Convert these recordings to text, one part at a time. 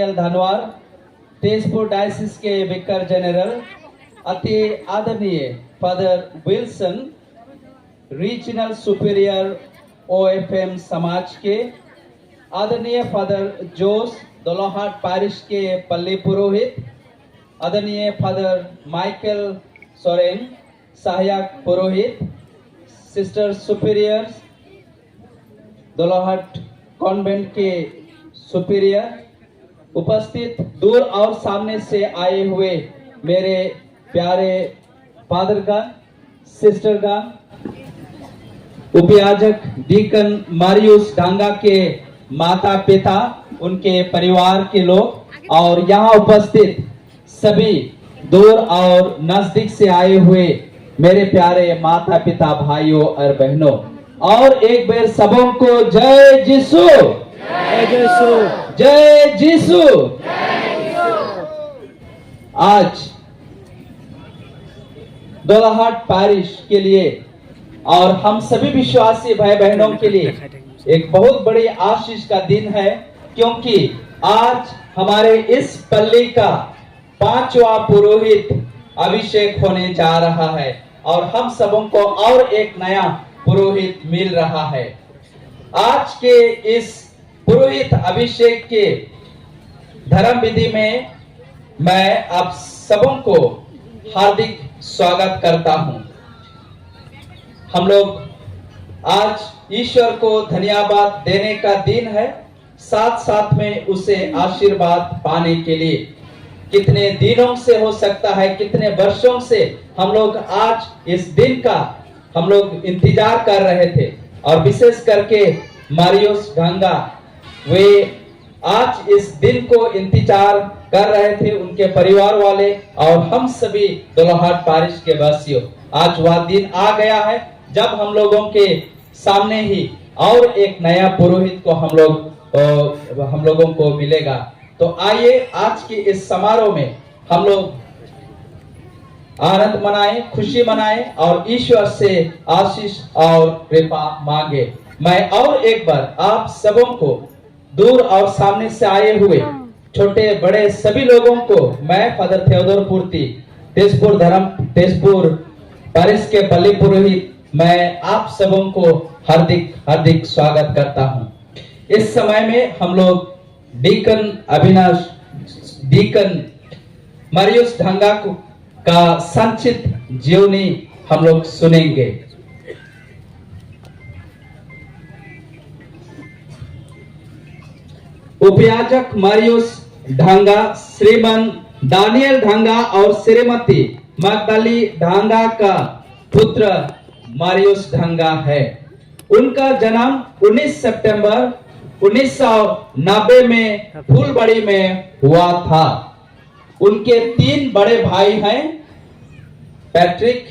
Daniel Dhanwar, Tezpur diocese के विकार general, अति आदरणीय father Wilson, regional superior OFM समाज के आदरणीय फादर जोस, दोलाहाट पैरिश के पल्ली पुरोहित, आदरणीय फादर माइकल सोरेन, सहायक पुरोहित, सिस्टर सुपीरियर्स, दोलाहाट कॉन्वेंट के सुपीरियर, उपस्थित दूर और सामने से आए हुए मेरे प्यारे फादरगण, सिस्टरगण, उपयाजक डीकन मारियुस ढांगा के माता पिता, उनके परिवार के लोग और यहाँ उपस्थित सभी दूर और नजदीक से आए हुए मेरे प्यारे माता पिता, भाइयों और बहनों, और एक बार सबों को जय जीसु, जय जीसु, जय जीसु। आज दोलाहाट पैरिश के लिए और हम सभी विश्वासी भाई बहनों के लिए एक बहुत बड़ी आशीष का दिन है, क्योंकि आज हमारे इस पल्ली का 5वां पुरोहित अभिषेक होने जा रहा है और हम सबों को और एक नया पुरोहित मिल रहा है। आज के इस पुरोहित अभिषेक के धर्म विधि में मैं आप सबों को हार्दिक स्वागत करता हूं। हम लोग आज ईश्वर को धन्यवाद देने का दिन है, साथ साथ में उसे आशीर्वाद पाने के लिए। कितने दिनों से हो सकता है, कितने वर्षों से हम लोग आज इस दिन का हम लोग इंतजार कर रहे थे, और विशेष करके मारियुस ढांगा वे आज इस दिन को इंतजार कर रहे थे, उनके परिवार वाले और हम सभी दोलाहाट पैरिश के वासियों। आज वह दिन आ गया है जब हम लोगों के सामने ही और एक नया पुरोहित को हम लोगों को मिलेगा। तो आइए आज के इस समारोह में हम लोग आनंद मनाएं, खुशी मनाएं और ईश्वर से आशीष और कृपा मांगे। मैं और एक बार आप सबों को, दूर और सामने से आए हुए छोटे बड़े सभी लोगों को, मैं फादर थियोडोर पूर्ति, तेजपुर पैरिश के पल्ली पुरोहित, मैं आप सबों को हार्दिक हार्दिक स्वागत करता हूं। इस समय में हम लोग डीकन मारियुस ढांगा का संक्षिप्त जीवनी हम लोग सुनेंगे। उपयाजक मारियुस ढांगा श्रीमान दानियल ढांगा और श्रीमती मगदली ढांगा का पुत्र मारियुस ढांगा है। उनका जन्म 19 सितंबर 1990 में फूलबड़ी में हुआ था। उनके 3 बड़े भाई हैं, पैट्रिक,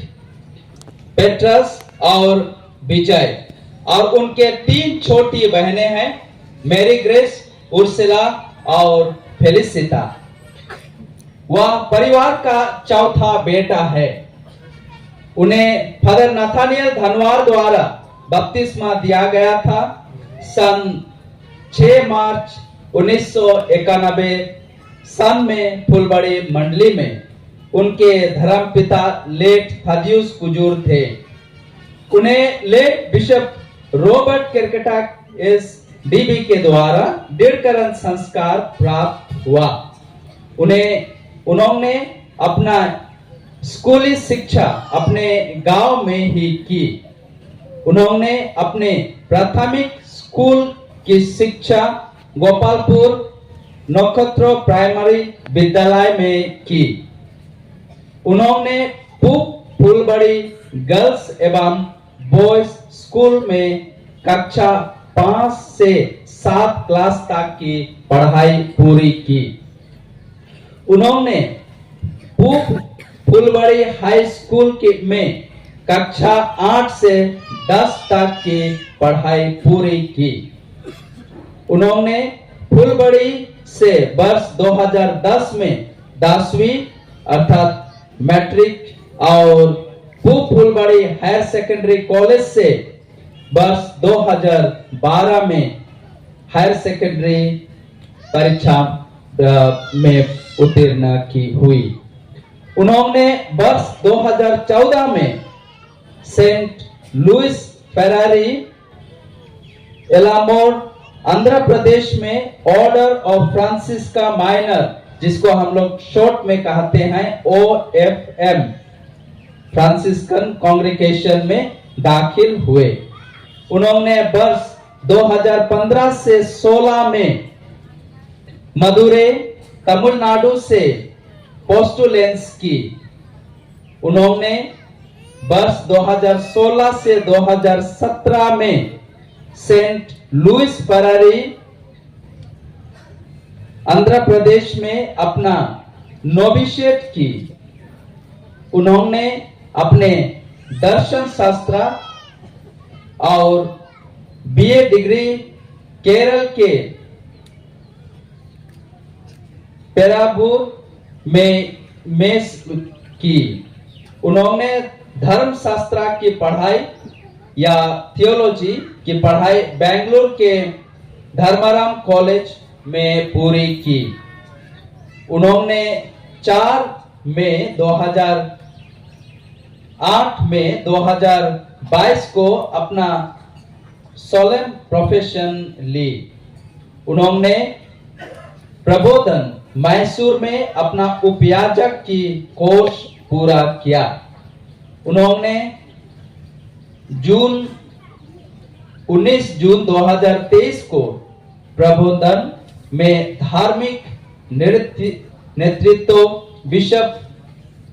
पेट्रस और विजय, और उनके 3 छोटी बहनें हैं, मैरी ग्रेस, उर्सिला और फेलिसिटा। वह परिवार का चौथा बेटा है। उन्हें फादर नाथानियल धनवार द्वारा बपतिस्मा दिया गया था सन 6 मार्च 1991 सन में फुलबड़ी मंडली में। उनके धर्म पिता लेट थादियुस कुजूर थे। उन्हें लेट बिशप रॉबर्ट किरकेटा SDB के द्वारा दृढ़करण संस्कार प्राप्त हुआ। उन्होंने अपना स्कूली शिक्षा अपने गांव में ही की। उन्होंने अपने प्राथमिक स्कूल की शिक्षा गोपालपुर नक्षत्र प्राइमरी विद्यालय में की। उन्होंने फुलबड़ी गर्ल्स एवं बॉयज स्कूल में कक्षा 5 से 7 क्लास तक की पढ़ाई पूरी की। उन्होंने फुलबड़ी हाई स्कूल में कक्षा 8 से 10 तक की पढ़ाई पूरी की। उन्होंने फुलबड़ी से वर्ष 2010 में 10वीं अर्थात मैट्रिक और फुलबड़ी हायर सेकेंडरी कॉलेज से वर्ष 2012 में हायर सेकेंडरी परीक्षा में उत्तीर्ण की हुई। उन्होंने वर्ष 2014 में Saint Louis Ferrari एलामोर Andhra Pradesh में ऑर्डर ऑफ फ्रांसिस्का माइनर, जिसको हम लोग शॉर्ट में कहते हैं OFM, फ्रांसिस्कन कांग्रीगेशन में दाखिल हुए। उन्होंने वर्ष 2015 से 16 में मदुरै तमिलनाडु से पोस्टुलेंस की। उन्होंने वर्ष 2016 से 2017 में Saint Louis Ferrari Andhra Pradesh में अपना नोविशिएट की। उन्होंने अपने दर्शन शास्त्र और BA डिग्री केरल के पेराबूर में की। उन्होंने धर्मशास्त्र की पढ़ाई या थियोलॉजी की पढ़ाई बेंगलुरु के धर्माराम कॉलेज में पूरी की। उन्होंने 4 मई 2008 में 2022 को अपना सोलेम प्रोफेशन ली। उन्होंने प्रबोधन मैसूर में अपना उपयाजक की कोर्स पूरा किया। उन्होंने 19 जून 2023 को प्रबोधन में धार्मिक नेतृत्व बिशप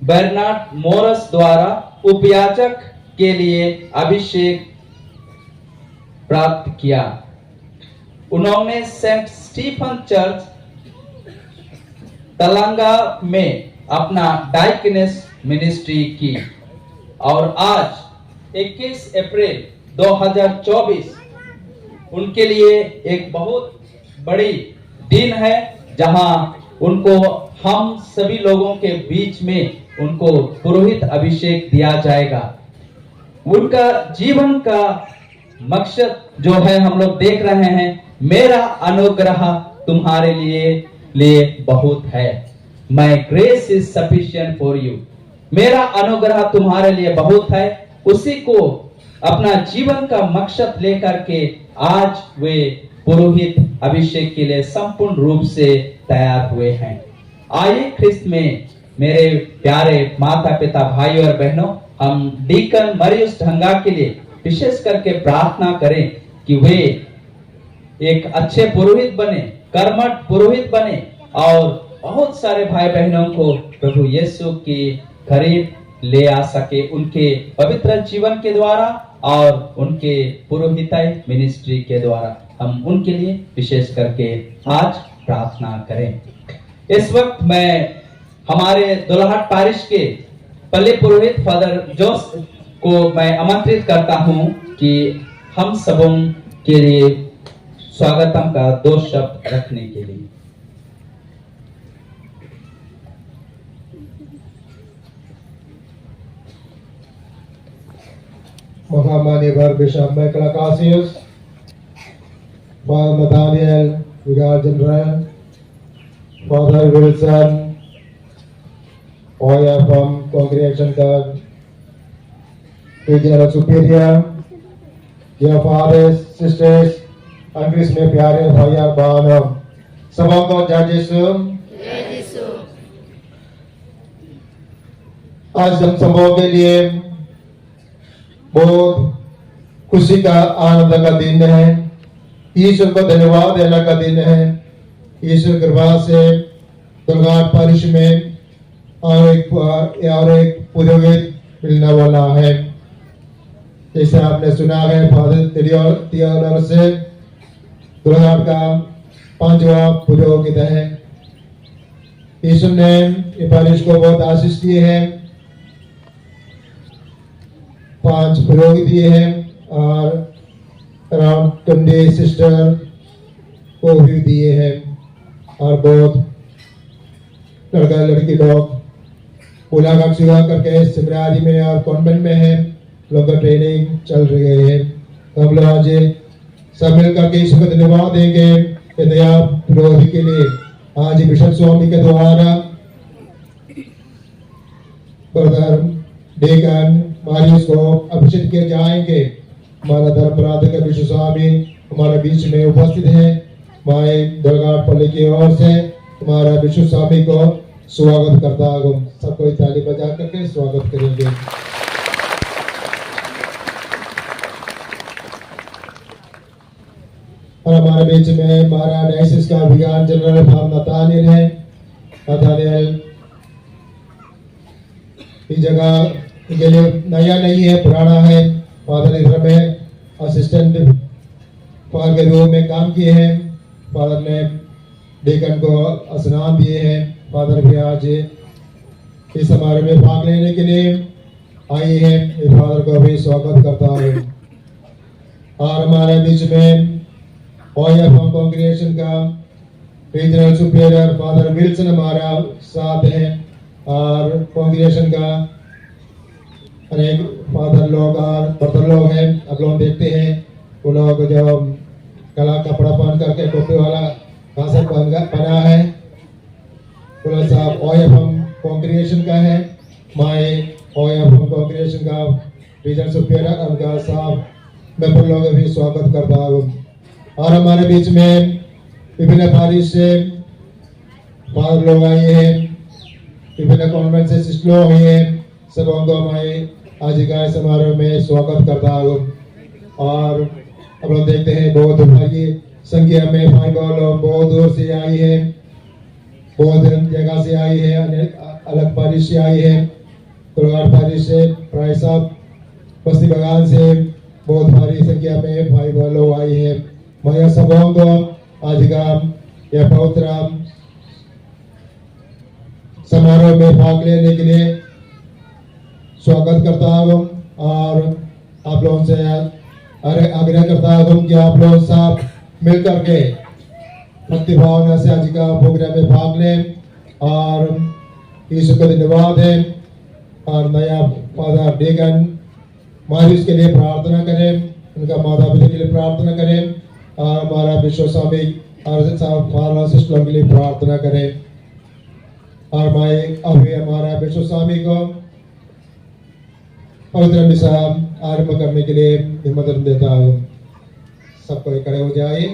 बर्नार्ड मोरस द्वारा उपयाजक के लिए अभिषेक प्राप्त किया। उन्होंने सेंट स्टीफन चर्च तलंगा में अपना डाइकनेस मिनिस्ट्री की और आज 21 अप्रैल 2024 उनके लिए एक बहुत बड़ी दिन है, जहां उनको हम सभी लोगों के बीच में उनको पुरोहित अभिषेक दिया जाएगा। उनका जीवन का मकसद जो है हम लोग देख रहे हैं, मेरा अनुग्रह तुम्हारे लिए बहुत है। My grace is sufficient for you. मेरा अनुग्रह तुम्हारे लिए बहुत है। उसी को अपना जीवन का मकसद लेकर के आज वे पुरोहित अभिषेक के लिए संपूर्ण रूप से तैयार हुए हैं। आइए ख्रिस्त में मेरे प्यारे माता पिता भाई और बहनों, हम डीकन मरियस ढंगा के लिए विशेष करके प्रार्थना करें कि वे एक अच्छे पुरोहित बने, कर्मठ पुरोहित बने और बहुत सारे भाई बहनों को प्रभु यीशु की करीब ले आ सके, उनके पवित्र जीवन के द्वारा और उनके पुरोहिताई मिनिस्ट्री के द्वारा। हम उनके लिए विशेष करके आज प्रार्थना करें। इस वक्त मैं हमारे दुल्हाट पारिश के पल्ली पुरोहित फादर जोस को मैं आमंत्रित करता हूं कि हम सबों के लिए स्वागतम का 2 शब्द रखने के लिए। Mahamanivar Bishop Michael Acacius, Father Nathaniel, Vicar General, Father Wilson, Oya from Congregation God, Regional Superior, dear fathers, sisters, अंग्रेज में प्यारे भाई और बहनों, सबों को जय यीशु। आज हम सबों के लिए बहुत खुशी का आनंद का दिन है। ईश्वर को धन्यवाद देने का दिन है। ईश्वर कृपा से दुल्हाट पारिश में और एक पुरोहित मिलने वाला है। जैसे आपने सुना है, फादर थियोडोर से दुल्हाट का 5वां पुरोहित है। ईश्वर ने ये पारिश को बहुत आशीष दिए हैं, 5 पुरोहित दिए हैं और अराउंड 20 सिस्टर को भी दिए हैं और बहुत लड़का लड़की लोग मुलाकात करके सिमरारी में और कॉन्वेंट में है, लोग का ट्रेनिंग चल रही है। तो हम लोग आज सब मिल करके ईश्वर को धन्यवाद देंगे कि दया पुरोहित के लिए आज बिशप स्वामी के द्वारा ब्रदर डेकन मारियस को अभिषेक किए जाएंगे। हमारा धर्मराधक बिशप स्वामी हमारे बीच में उपस्थित है। मैं दरगाह पल्ली की ओर से हमारा बिशप स्वामी को स्वागत करता हूँ। सबको ताली बजा करके स्वागत करेंगे। और हमारे बीच में हमारा डायसिस का विज्ञान जनरल फादर नतानियल है। नतानियल इस जगह के लिए नया नहीं है, पुराना है। फादर इधर में असिस्टेंट फादर के रूप में काम किए हैं। फादर ने डेकन को स्नान दिए हैं। फादर भी आज इस समारोह में भाग लेने के लिए आए हैं। फादर को भी स्वागत करता हूँ। और हमारे बीच में OIFM कांग्रेगेशन का रीजनल सुपीरियर फादर विल्सन हमारा साथ है। और कांग्रेगेशन का अनेक फादर लोग और ब्रदर लोग हैं। आप लोग देखते हैं वो लोग जो काला कपड़ा पहन करके टोपी वाला कहाँ से पहना है, वो साहब OIFM कांग्रेगेशन का है। मैं OIFM कांग्रेगेशन का रीजनल सुपीरियर उनका साहब मैं लोग भी स्वागत करता हूँ। और हमारे बीच में विभिन्न पारिश से फादर लोग आए हैं, विभिन्न कॉन्वेंट से सिस्टर लोग आए हैं। सबों को मैं आज का समारोह में स्वागत करता हूँ। और अब लोग देखते हैं बहुत भारी संख्या में भाई बहन लोग बहुत दूर से आई है, बहुत जगह से आई है, अलग पारिश से आई है। कुलगाड़ पारिश से प्राय साहब बस्ती बगान से बहुत भारी संख्या में भाई बहन लोग आई है। मैं सबों को आज का यह पवित्र समारोह में भाग लेने के लिए स्वागत करता हूँ। और आप लोगों से आग्रह करता हूँ कि आप लोग सब मिलकर के भक्ति भावना से आज का प्रोग्राम में भाग लें और यीशु को धन्यवाद दें। और नया फादर डेकन मारियस के लिए प्रार्थना करें, उनका माता पिता के लिए प्रार्थना करें और हमारा विश्व स्वामी और फादर सिस्टर के लिए प्रार्थना करें। और मैं अभी हमारा विश्व स्वामी को पवित्र मिसा आरंभ करने के लिए निमंत्रण देता हूँ। सबको खड़े हो जाए।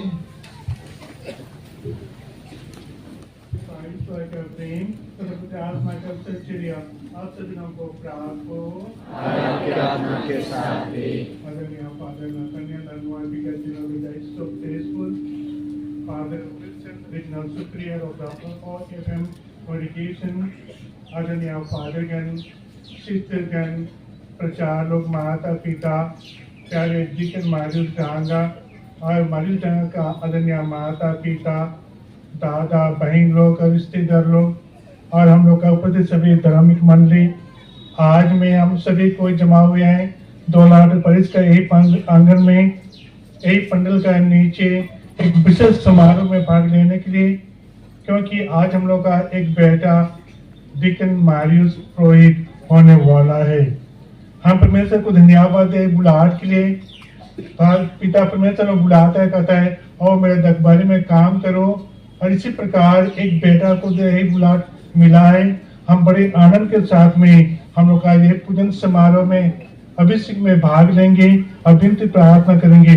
आप सभी को प्राप्त हो आपकी आत्मा के साथ भी। Father Nathaniel and why because you know that is so faithful. Father Wilson, regional superior of the OIFM congregation, आदरणीय फादर गण, सिस्टर गण, प्रचार लोग, माता पिता, प्यारे डीकन मारियस डांगा और मारियस डांगा का आदरणीय माता पिता, दादा बहन लोग और रिश्तेदार लोग और हम लोग का उपस्थित सभी धार्मिक मंडली, आज में हम सभी को जमा हुए हैं 2 लाख परिस का एक आंगन में, एक पंडल का नीचे एक विशेष समारोह में भाग लेने के लिए, क्योंकि आज हम लोग का एक बेटा डीकन मारियस पुरोहित होने वाला है। हम परमेश्वर को धन्यवाद दे बुलाहट के लिए। पिता परमेश्वर बुलाता है, कहता है और मेरे दरबारी में काम करो, और इसी प्रकार एक बेटा को यही बुलाहट मिला है। हम बड़े आनंद के साथ में हम लोग का ये पूजन समारोह में अभिषेक में भाग लेंगे और विनती प्रार्थना करेंगे।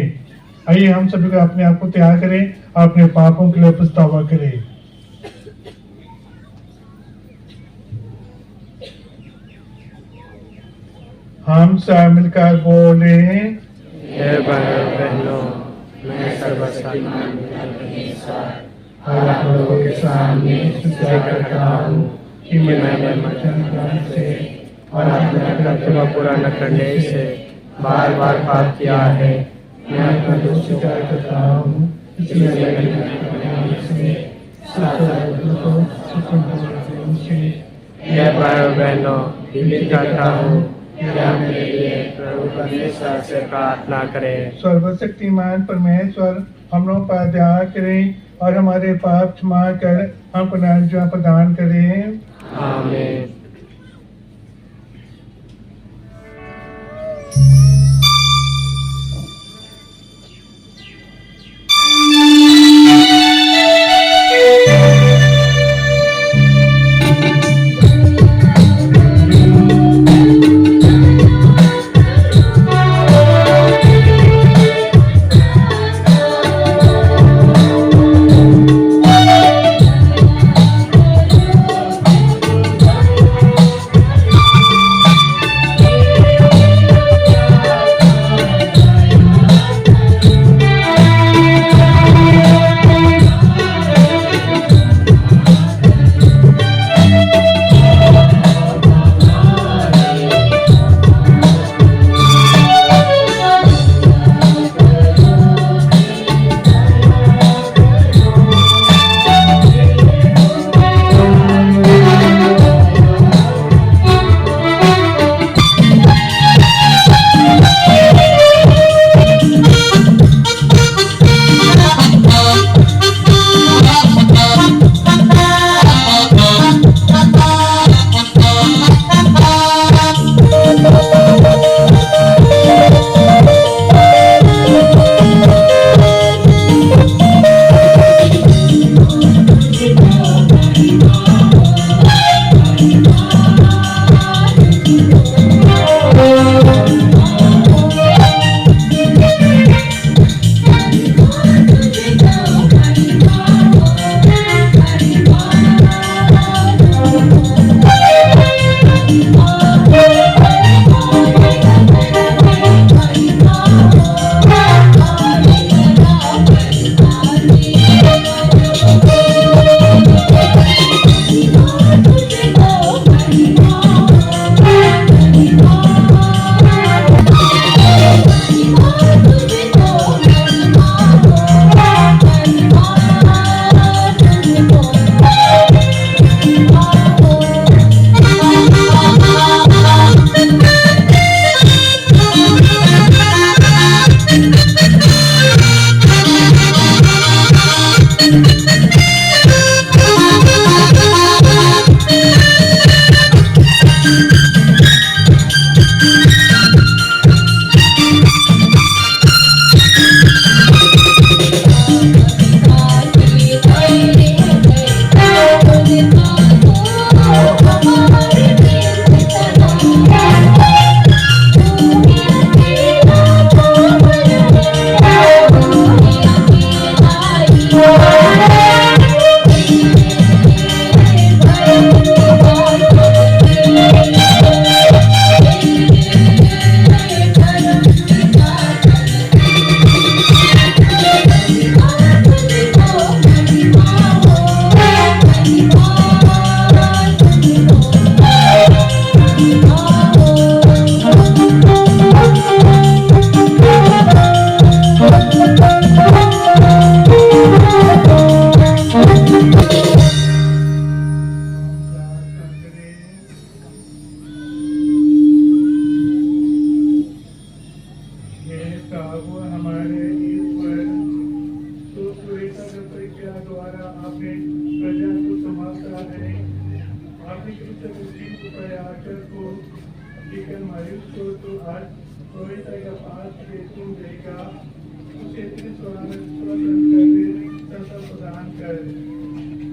आइए हम सभी को अपने आप को तैयार करें, अपने पापों के लिए पछतावा करें। हम सब मिलकर बोले, हे भाइयों बहनों, मैं सर्वशक्तिमान परमेश्वर और आप लोगों के सामने सत्य करता हूँ कि मैंने वचन से और अपने कर्तव्य पूरा न करने से बार बार पाप किया है। मैं अपना दोष स्वीकार करता हूँ, इसलिए हे भाइयों बहनों, विनती करता हूँ कि आप मेरे लिए प्रभु परमेश्वर से प्रार्थना करें। सर्वशक्तिमान परमेश्वर हम लोग पर दया करें और हमारे पाप क्षमा कर हमको नया प्रदान करें। आमीन। को लेकर मायूस को तो आज पवित्र का पास तुम देगा उसे प्रदान कर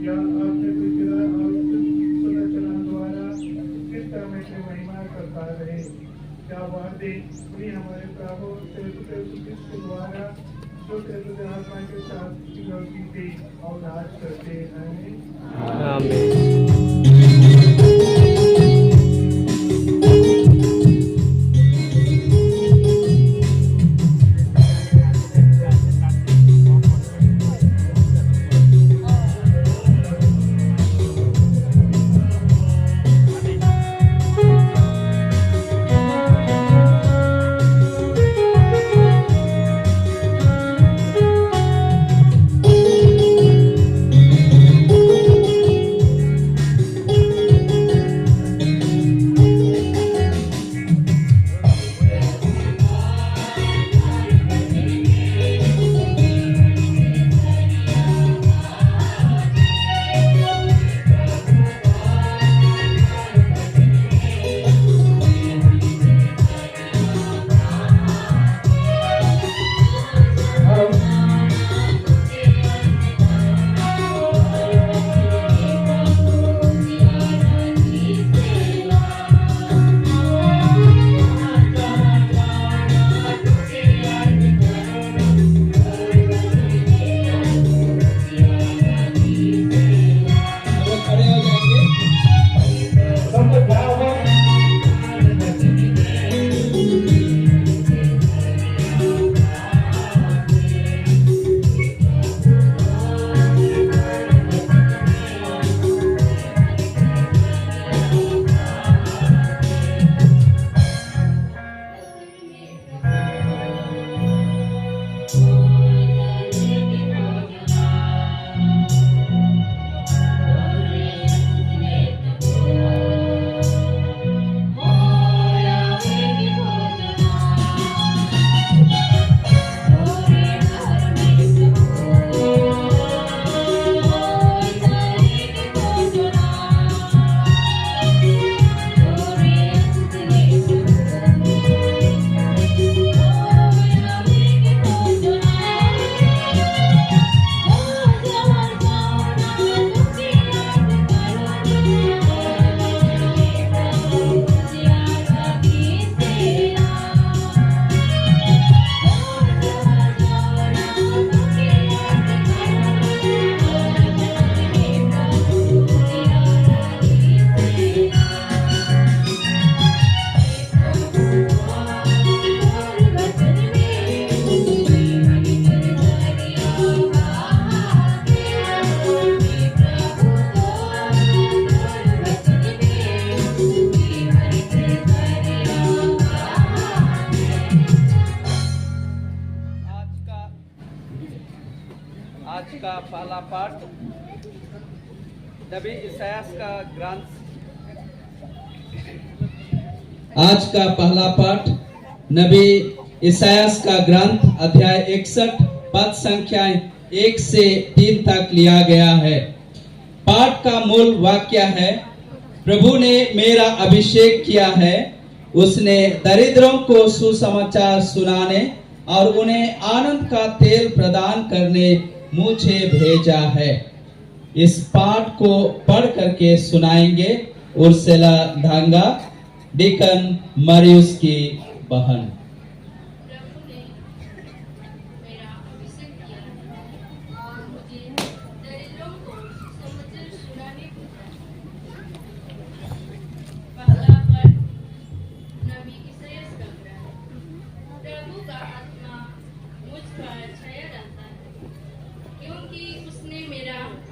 या आपने पिछला और सुनचरण द्वारा कृष्ण में से महिमा करता रहे। क्या वादे भी हमारे प्रभु कृष्ण द्वारा जो कृष्ण आत्मा के साथ योगी थे और राज करते हैं। आज का पहला पाठ नबी इसायास का ग्रंथ। आज का पहला पाठ नबी इसायास का ग्रंथ अध्याय 61 पद संख्या 1 से 3 तक लिया गया है। पाठ का मूल वाक्य है, प्रभु ने मेरा अभिषेक किया है, उसने दरिद्रों को सुसमाचार सुनाने और उन्हें आनंद का तेल प्रदान करने मुझे भेजा है। इस पाठ को पढ़ करके सुनाएंगे उर्सुला धांगा, डिकन मरियस की बहन।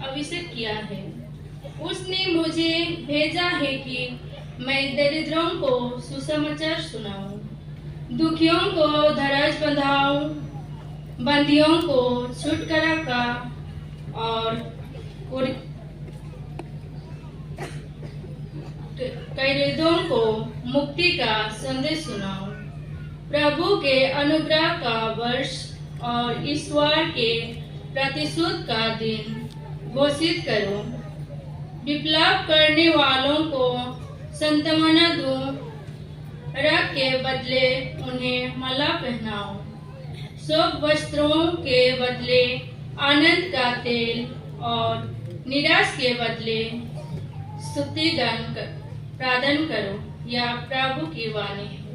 अभिषेक किया है, उसने मुझे भेजा है कि मैं दरिद्रों को सुसमाचार सुनाऊं, दुखियों को धराज बंधाऊं, बंदियों को छुटकारा का और कैदों को मुक्ति का संदेश सुनाऊं, प्रभु के अनुग्रह का वर्ष और ईश्वर के प्रतिशोध का दिन घोषित करो। विप्लव करने वालों को सांत्वना दूं, रक्त के बदले उन्हें माला पहनाओ, शोक वस्त्रों के बदले आनंद का तेल और निराश के बदले स्तुति गान प्रार्थना करो। या प्रभु की वाणी है।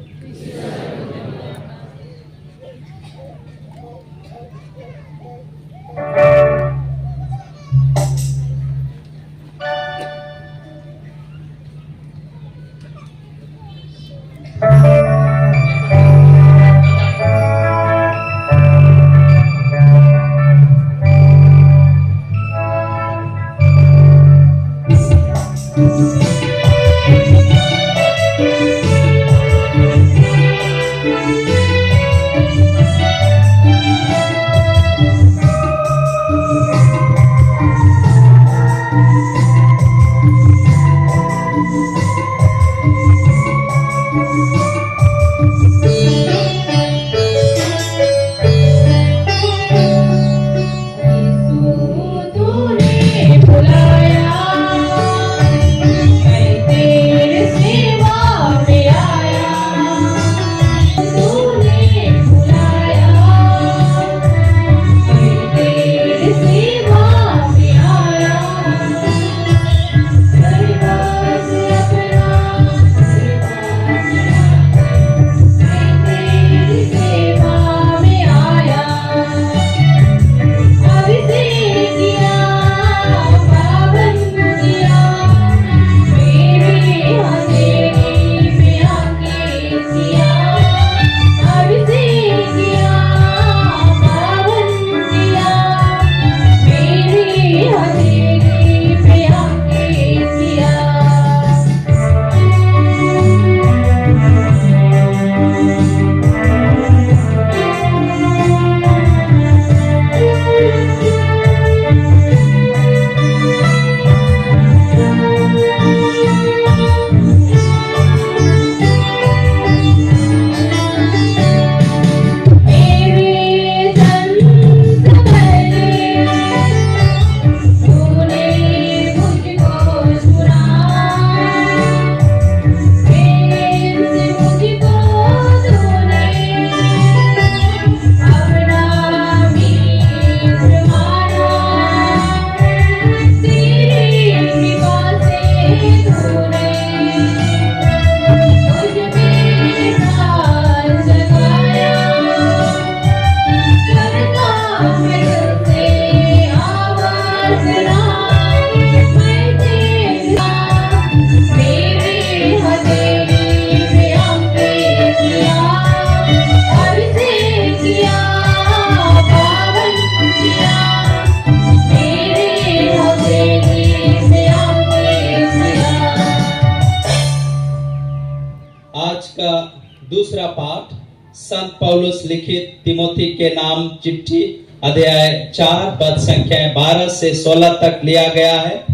दूसरा पाठ संत पौलुस लिखित तिमोथी के नाम चिट्ठी अध्याय 4 पद संख्याएं 12 से 16 तक लिया गया है।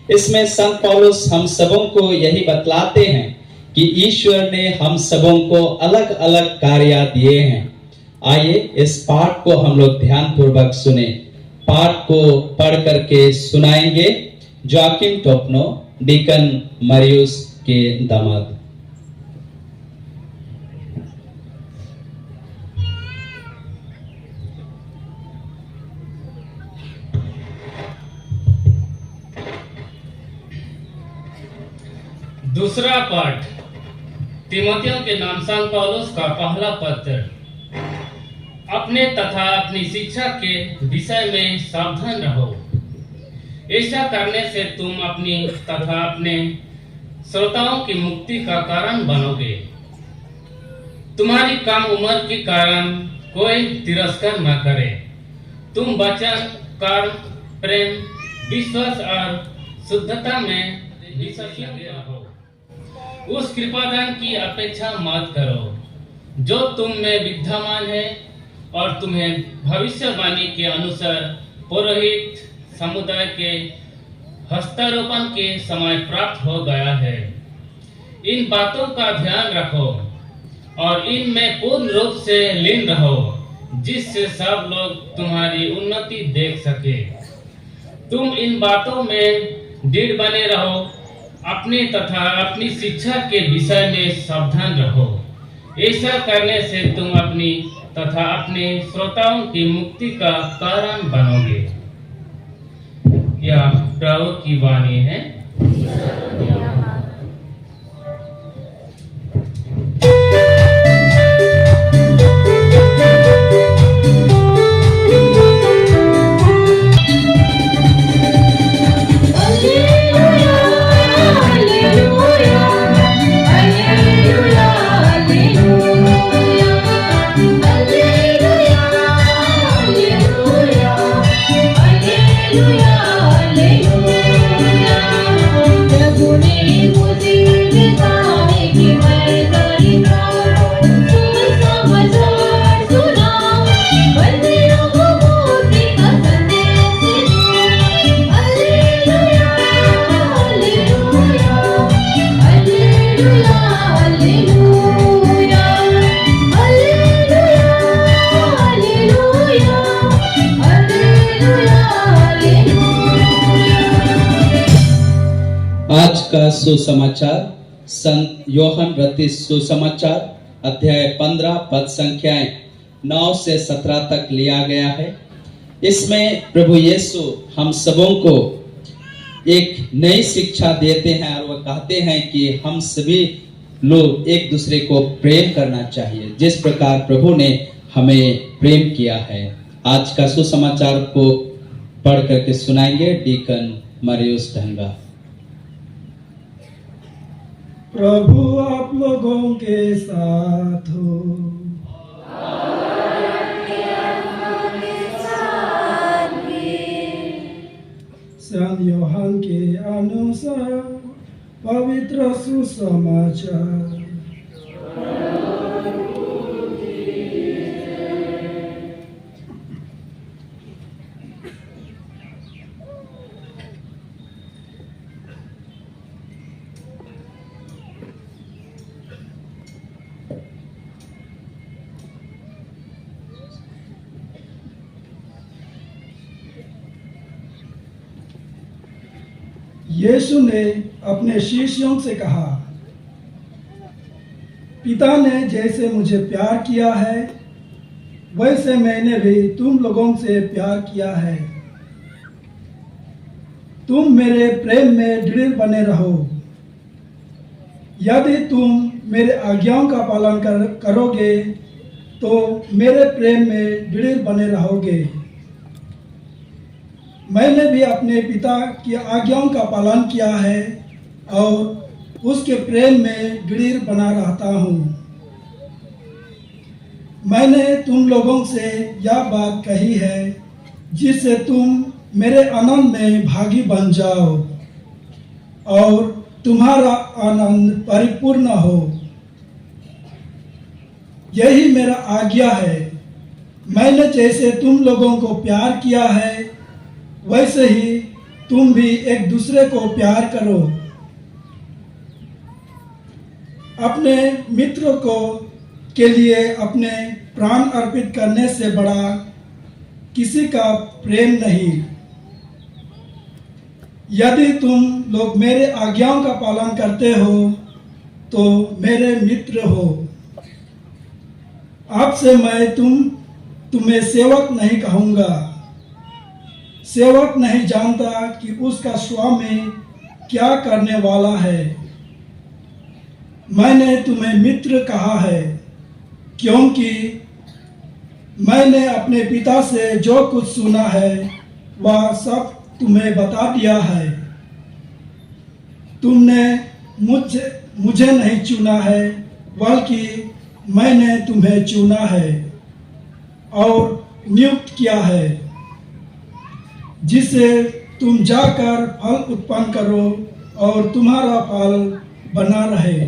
इसमें संत पौलुस हम सबों को यही बतलाते हैं कि ईश्वर ने हम सबों को अलग अलग कार्य दिए हैं। आइए इस पाठ को हम लोग ध्यान पूर्वक सुने। पाठ को पढ़ करके सुनाएंगे जोआकिम टोपनो, डीकन मरियुस के दामाद। दूसरा पाठ तिमोथियों के नाम संत पौलुस का पहला पत्र। अपने तथा अपनी शिक्षा के विषय में सावधान रहो। ऐसा करने से तुम अपनी तथा अपने श्रोताओं की मुक्ति का कारण बनोगे। तुम्हारी कम उम्र के कारण कोई तिरस्कार न करे। तुम वचन, कर्म, प्रेम, विश्वास और शुद्धता में विश्वास लगे रहो। उस कृपादान की अपेक्षा मत करो जो तुम में विद्यमान है और तुम्हें भविष्यवाणी के अनुसार पुरोहित समुदाय के हस्तारोपण के समय प्राप्त हो गया है। इन बातों का ध्यान रखो और इनमें पूर्ण रूप से लीन रहो, जिससे सब लोग तुम्हारी उन्नति देख सके। तुम इन बातों में दृढ़ बने रहो, अपने तथा अपनी शिक्षा के विषय में सावधान रहो। ऐसा करने से तुम अपनी तथा अपने श्रोताओं की मुक्ति का कारण बनोगे। यह प्रभु की वाणी है। आज का सुसमाचार संत योहन रचित सुसमाचार अध्याय 15 पद संख्याएं 9 से 17 तक लिया गया है। इसमें प्रभु यीशु हम सबों को एक नई शिक्षा देते हैं और वह कहते हैं कि हम सभी लोग एक दूसरे को प्रेम करना चाहिए जिस प्रकार प्रभु ने हमें प्रेम किया है। आज का सुसमाचार को पढ़ करके सुनाएंगे डीकन मरियुस ढंगा। प्रभु आप लोगों के साथ हो। संत यूहन्ना के अनुसार पवित्र सुसमाचार। यीशु ने अपने शिष्यों से कहा, पिता ने जैसे मुझे प्यार किया है वैसे मैंने भी तुम लोगों से प्यार किया है। तुम मेरे प्रेम में दृढ़ बने रहो। यदि तुम मेरे आज्ञाओं का पालन करोगे तो मेरे प्रेम में दृढ़ बने रहोगे। मैंने भी अपने पिता की आज्ञाओं का पालन किया है और उसके प्रेम में दृढ़ बना रहता हूँ। मैंने तुम लोगों से यह बात कही है जिससे तुम मेरे आनंद में भागी बन जाओ और तुम्हारा आनंद परिपूर्ण हो। यही मेरा आज्ञा है। मैंने जैसे तुम लोगों को प्यार किया है वैसे ही तुम भी एक दूसरे को प्यार करो। अपने मित्रों को के लिए अपने प्राण अर्पित करने से बड़ा किसी का प्रेम नहीं। यदि तुम लोग मेरे आज्ञाओं का पालन करते हो तो मेरे मित्र हो। आपसे मैं तुम्हें सेवक नहीं कहूँगा। सेवक नहीं जानता कि उसका स्वामी क्या करने वाला है। मैंने तुम्हें मित्र कहा है क्योंकि मैंने अपने पिता से जो कुछ सुना है वह सब तुम्हें बता दिया है। तुमने मुझे नहीं चुना है बल्कि मैंने तुम्हें चुना है और नियुक्त किया है जिससे तुम जाकर फल उत्पन्न करो और तुम्हारा फल बना रहे।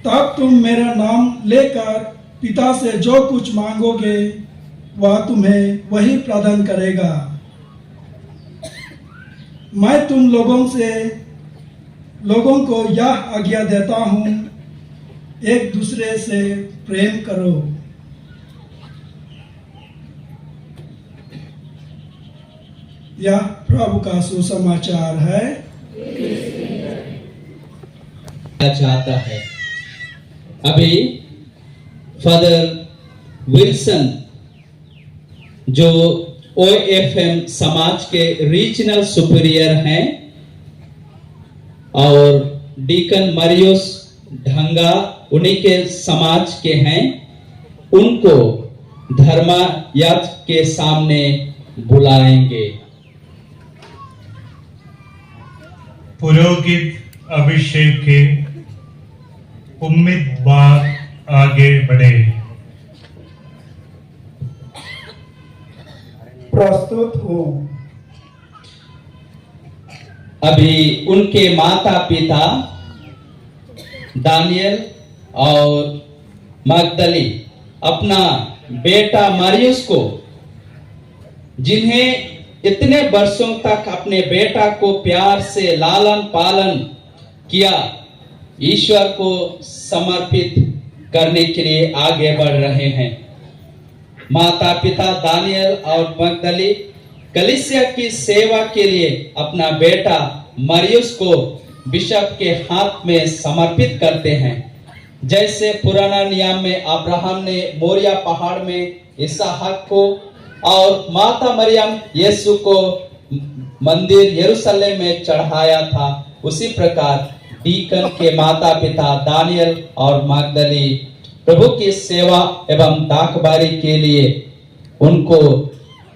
तब तुम मेरा नाम लेकर पिता से जो कुछ मांगोगे वह तुम्हें वही प्रदान करेगा। मैं तुम लोगों को यह आज्ञा देता हूँ, एक दूसरे से प्रेम करो। यह प्रभु का सुसमाचार है। चाहता है अभी फादर विल्सन जो OFM समाज के रीजनल सुपीरियर हैं और डीकन मरियस ढंगा उन्हीं के समाज के हैं, उनको धर्मायत के सामने बुलाएंगे। पुरोहित अभिषेक के उम्मीदवार आगे बढ़े। प्रस्तुत हूँ। अभी उनके माता पिता दानियल और मगदली अपना बेटा मरियस को, जिन्हें इतने वर्षों तक अपने बेटा को प्यार से लालन पालन किया, ईश्वर को समर्पित करने के लिए आगे बढ़ रहे हैं। माता पिता दानियल और मगदली कलीसिया की सेवा के लिए अपना बेटा मरियस को बिशप के हाथ में समर्पित करते हैं। जैसे पुराना नियम में अब्राहम ने मोरिया पहाड़ में इसहाक को और माता मरियम यीशु को मंदिर यरूशलेम में चढ़ाया था, उसी प्रकार डीकन के माता पिता दानियल और मगदली प्रभु की सेवा एवं दाखबारी के लिए उनको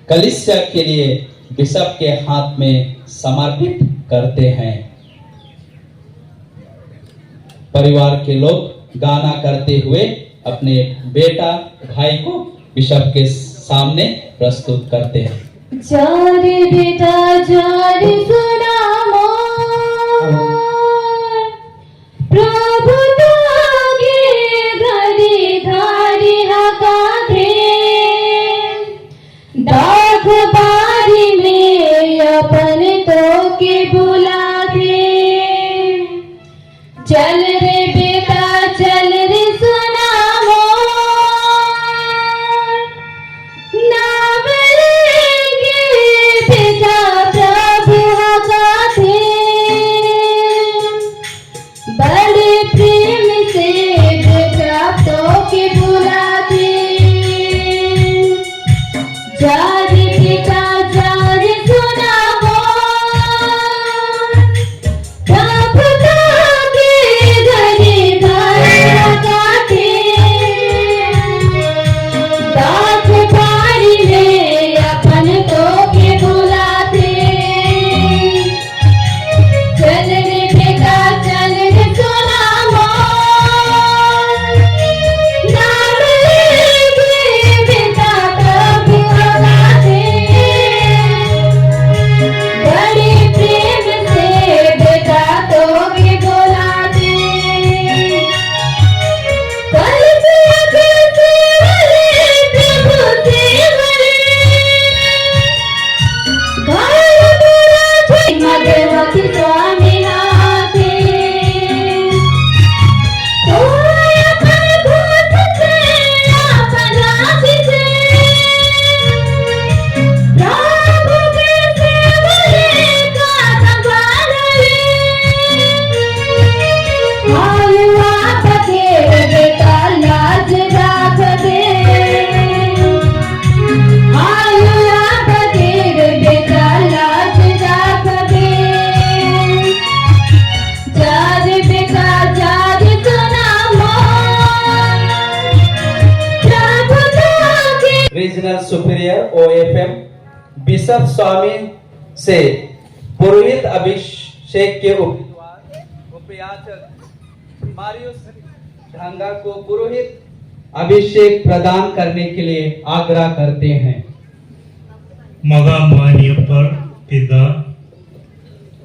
कलीसिया के लिए बिशप के हाथ में समर्पित करते हैं। परिवार के लोग गाना करते हुए अपने बेटा भाई को बिशप के सामने प्रस्तुत करते हैं। जारे बेटा जारे सुना मोर, प्रभु तागे घड़ी धारी हका दे, दाग बारी में अपन तो के बुला दे। चल रे बेटा चल रे सुना मोर, नाम लेंगे पिता प्रभु हका दे। बड़े प्रेम से बेटा तो के बुला दे। जारे बेटा जारे सुना मोर, प्रभु तागे घड़ी धारी हका दे, दाग बारी में अपन तो के बुला दे। चल रे बेटा चल रे सुना मोर, नाम लेंगे बेटा प्रभु हका दे। बड़े प्रेम से बेटा तो के बुला दे। कलीसिया के सेवरे प्रभु सेवरे, घर मेरा छे मध्यवर्ती स्वामी हाथे। तोरा अपन भूत से अपन राशि से, प्रभु के सेवरे का संभाल ले। आयु आपके बेटा लाज राख दे, आयु आपके बेटा लाज राख दे। जारे बेटा जारे सुना मोर, प्रभु तागे रीजनल सुपीरियर OFM बिशप स्वामी से पुरोहित अभिषेक के उपयाचक मारियस ढंगा को पुरोहित अभिषेक प्रदान करने के लिए आग्रह करते हैं। महामान्य पर पिता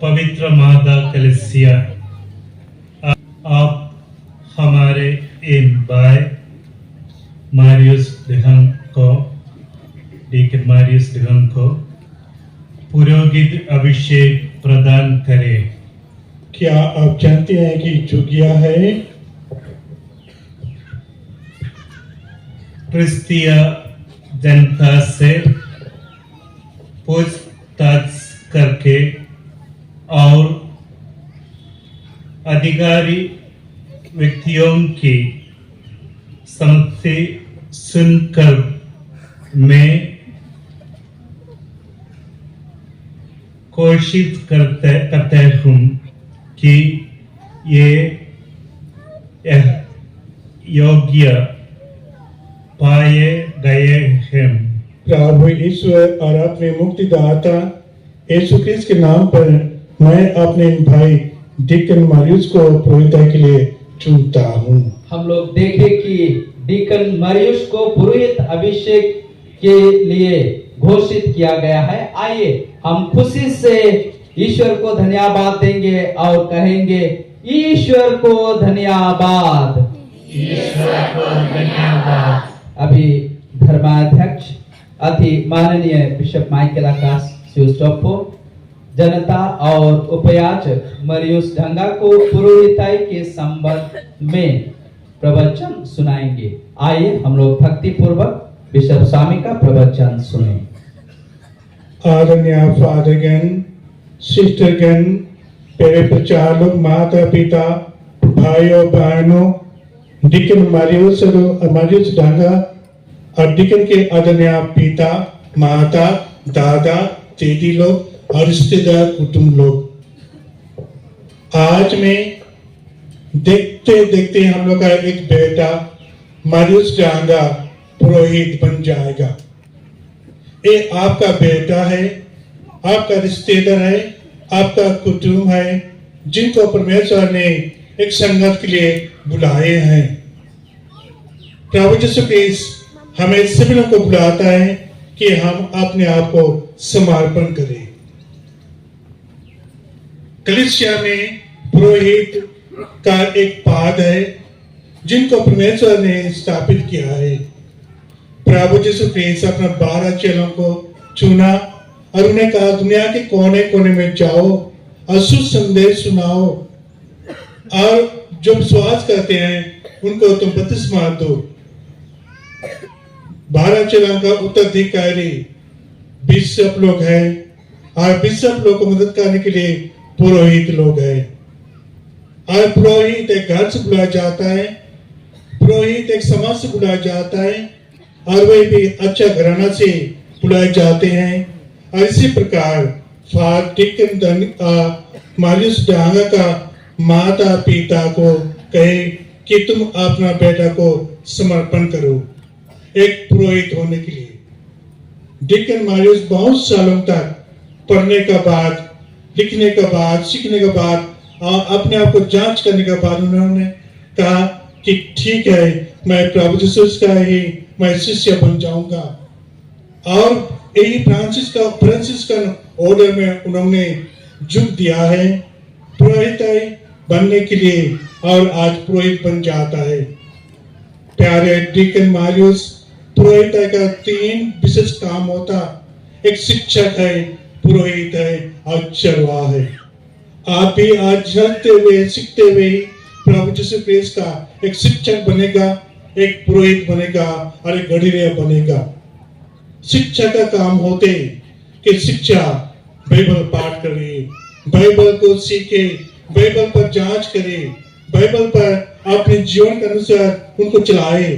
पवित्र माता कलीसिया, आप हमारे इन भाई मारियस ढंग को, डीकन मारियस ढंग को पुरोहित अभिषेक प्रदान करें। क्या आप जानते हैं कि चुकिया है? क्रिस्तीय जनता से पूछताछ कर रखे और अधिकारी व्यक्तियों की सम्मति सुनकर मैं कोशिश करते हूँ कि ये योग्य पाए गए हैं। प्रभु ईश्वर और अपने मुक्तिदाता यीशु क्रिस्त के नाम पर मैं अपने भाई डीकन मारियस को पुरोहित के लिए चुनता हूँ। हम लोग देखें कि डीकन मारियस को पुरोहित अभिषेक के लिए घोषित किया गया है। आइए हम खुशी से ईश्वर को धन्यवाद देंगे और कहेंगे ईश्वर को धन्यवाद। ईश्वर को धन्यवाद। अभी धर्माध्यक्ष अति माननीय बिशप माइकल आकाश सिउस्टोपो जनता और उपयाचक मरियुस ढंगा को पुरोहिताई के संबंध में प्रवचन सुनाएंगे। आइए हम लोग भक्ति पूर्वक बिशप स्वामी का प्रवचन सुने। आदरणीय फादरगण, सिस्टरगण, मेरे प्रचारक, माता पिता, भाइयों बहनों, डीकन मारियस ढंगा और डीकन के आदरणीय पिता, माता, दादा, दीदी लोग और रिश्तेदार कुटुंब लोग, आज में देखते देखते हम लोग का एक बेटा मारियस ढंगा पुरोहित बन जाएगा। ये आपका बेटा है, आपका रिश्तेदार है, आपका कुटुंब है, जिनको परमेश्वर ने एक संगत के लिए बुलाए हैं। प्रभु यीशु क्रिस्त हमें सभी लोगों को बुलाता है कि हम अपने आप को समर्पण करें। कलीसिया में पुरोहित का एक पद है जिनको परमेश्वर ने स्थापित किया है। प्रभु यीशु क्रिस्त अपने 12 चेलों को चुना और उन्हें कहा दुनिया के कोने कोने में जाओ और सुसंदेश सुनाओ और जो विश्वास करते हैं उनको तुम बपतिस्मा दो। 12 चेलों का उत्तराधिकारी बिशप लोग हैं और बिशप लोग को मदद करने के लिए पुरोहित लोग हैं। और पुरोहित एक घर से बुलाया जाता है, पुरोहित एक समाज से बुलाया जाता है और वे भी अच्छा घराना से बुलाए जाते हैं। और इसी प्रकार डीकन मारियस ढंगा का माता पिता को कहे कि तुम अपना बेटा को समर्पण करो एक पुरोहित होने के लिए। डीकन मारियस बहुत सालों तक पढ़ने का बाद, लिखने का बाद, सीखने का बाद और अपने आप को जांच करने के बाद उन्होंने कहा कि ठीक है, मैं प्रभु यीशु का ही मैं शिष्य बन जाऊंगा। और यही फ्रांसिस्कन ऑर्डर में उन्होंने झुक दिया है पुरोहित बनने के लिए और आज पुरोहित बन जाता है। प्यारे डीकन मारियस, पुरोहित का 3 विशेष काम होता, एक शिक्षक है, पुरोहित है और चरवाहा है। आप भी आज जानते हुए सीखते हुए प्रभु यीशु क्रिस्त का एक शिक्षक बनेगा, एक पुरोहित बनेगा और एक गढ़िया बनेगा। शिक्षा का काम होते कि शिक्षा बाइबल पाठ करे, बाइबल को सीखे, बाइबल पर जांच करे, बाइबल पर अपने जीवन के अनुसार उनको चलाए।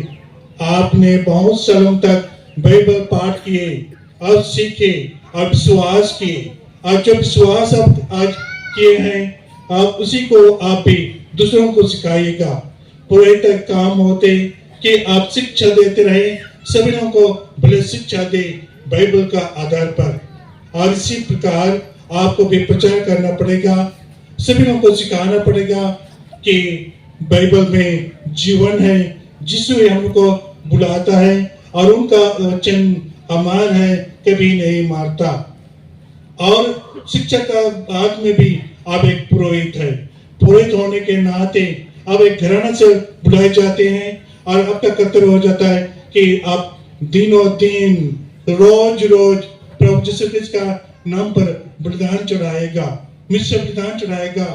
आपने बहुत सालों तक बाइबल पाठ किए और सीखे और विश्वास किए और जो विश्वास आप आज किए हैं आप उसी को आप भी दूसरों को सिखाइएगा। पुरोहित काम होते कि आप शिक्षा देते रहे, सभी लोगों को भले शिक्षा दे बाइबल का आधार पर। और इसी प्रकार आपको भी प्रचार करना पड़ेगा, सभी लोगों को सिखाना पड़ेगा कि बाइबल में जीवन है, जिसमें हमको बुलाता है और उनका वचन अमर है, कभी नहीं मारता। और शिक्षा का बाद में भी आप एक पुरोहित है, पुरोहित होने के नाते आप एक घराना से बुलाए जाते हैं और आपका कर्तव्य हो जाता है कि आप दिनों दिन रोज रोज प्रभु यीशु क्रिस्त का नाम पर बलिदान चढ़ाएगा, मिश्र बलिदान चढ़ाएगा।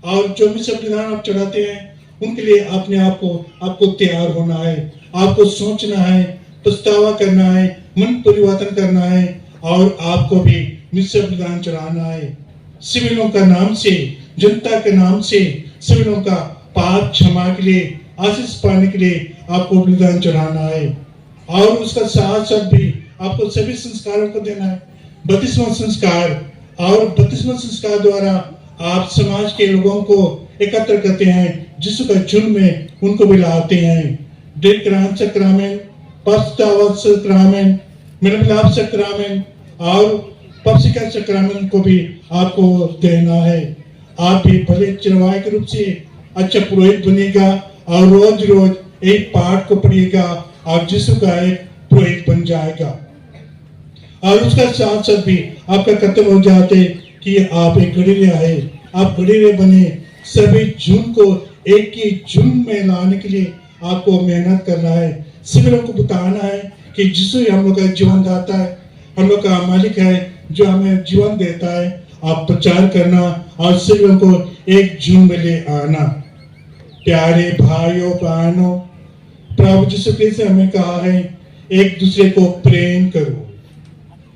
और जो मिश्र बलिदान आप चढ़ाते हैं उनके लिए अपने आप को आपको तैयार होना है, आपको सोचना है, पछतावा करना है, मन परिवर्तन करना है और आपको भी मिश्र बलिदान चढ़ाना है। सिविलों का नाम से, जनता के नाम से, सिविलों का पाप क्षमा के लिए, आशीष पाने के लिए आपको बलिदान चढ़ाना है। और उसका साथ साथ भी आपको सभी संस्कारों को देना है। 32वां संस्कार, और 32वां संस्कार द्वारा आप समाज के लोगों को एकत्र करते हैं, जिसु का झुंड में उनको भी लाते हैं। दीर्घकांत सक्रामेंट, पश्चाताप सक्रामेंट, मिलमिलाप सक्रामेंट और पक्षिका सक्रामेंट को भी आपको देना है। आप भी भले चरवाहे के रूप से अच्छा पुरोहित बनेगा और रोज रोज एक पाठ को पढ़िएगा और यीशु का एक पुरोहित बन जाएगा। और उसका साथ साथ भी आपका कर्तव्य हो जाते कि आप एक गडरिया है, आप गडरिया बने। सभी झुंड को एक ही झुंड में लाने के लिए आपको मेहनत करना है। सभी लोगों को बताना है कि यीशु ही हम लोग का जीवन दाता है, हम लोग का मालिक है जो हमें जीवन देता है। आप प्रचार करना और सभी लोगों को एक झुंड में ले आना। प्यारे भाइयों बहनों, प्रभु यीशु मसीह ने हमें कहा है एक दूसरे को प्रेम करो,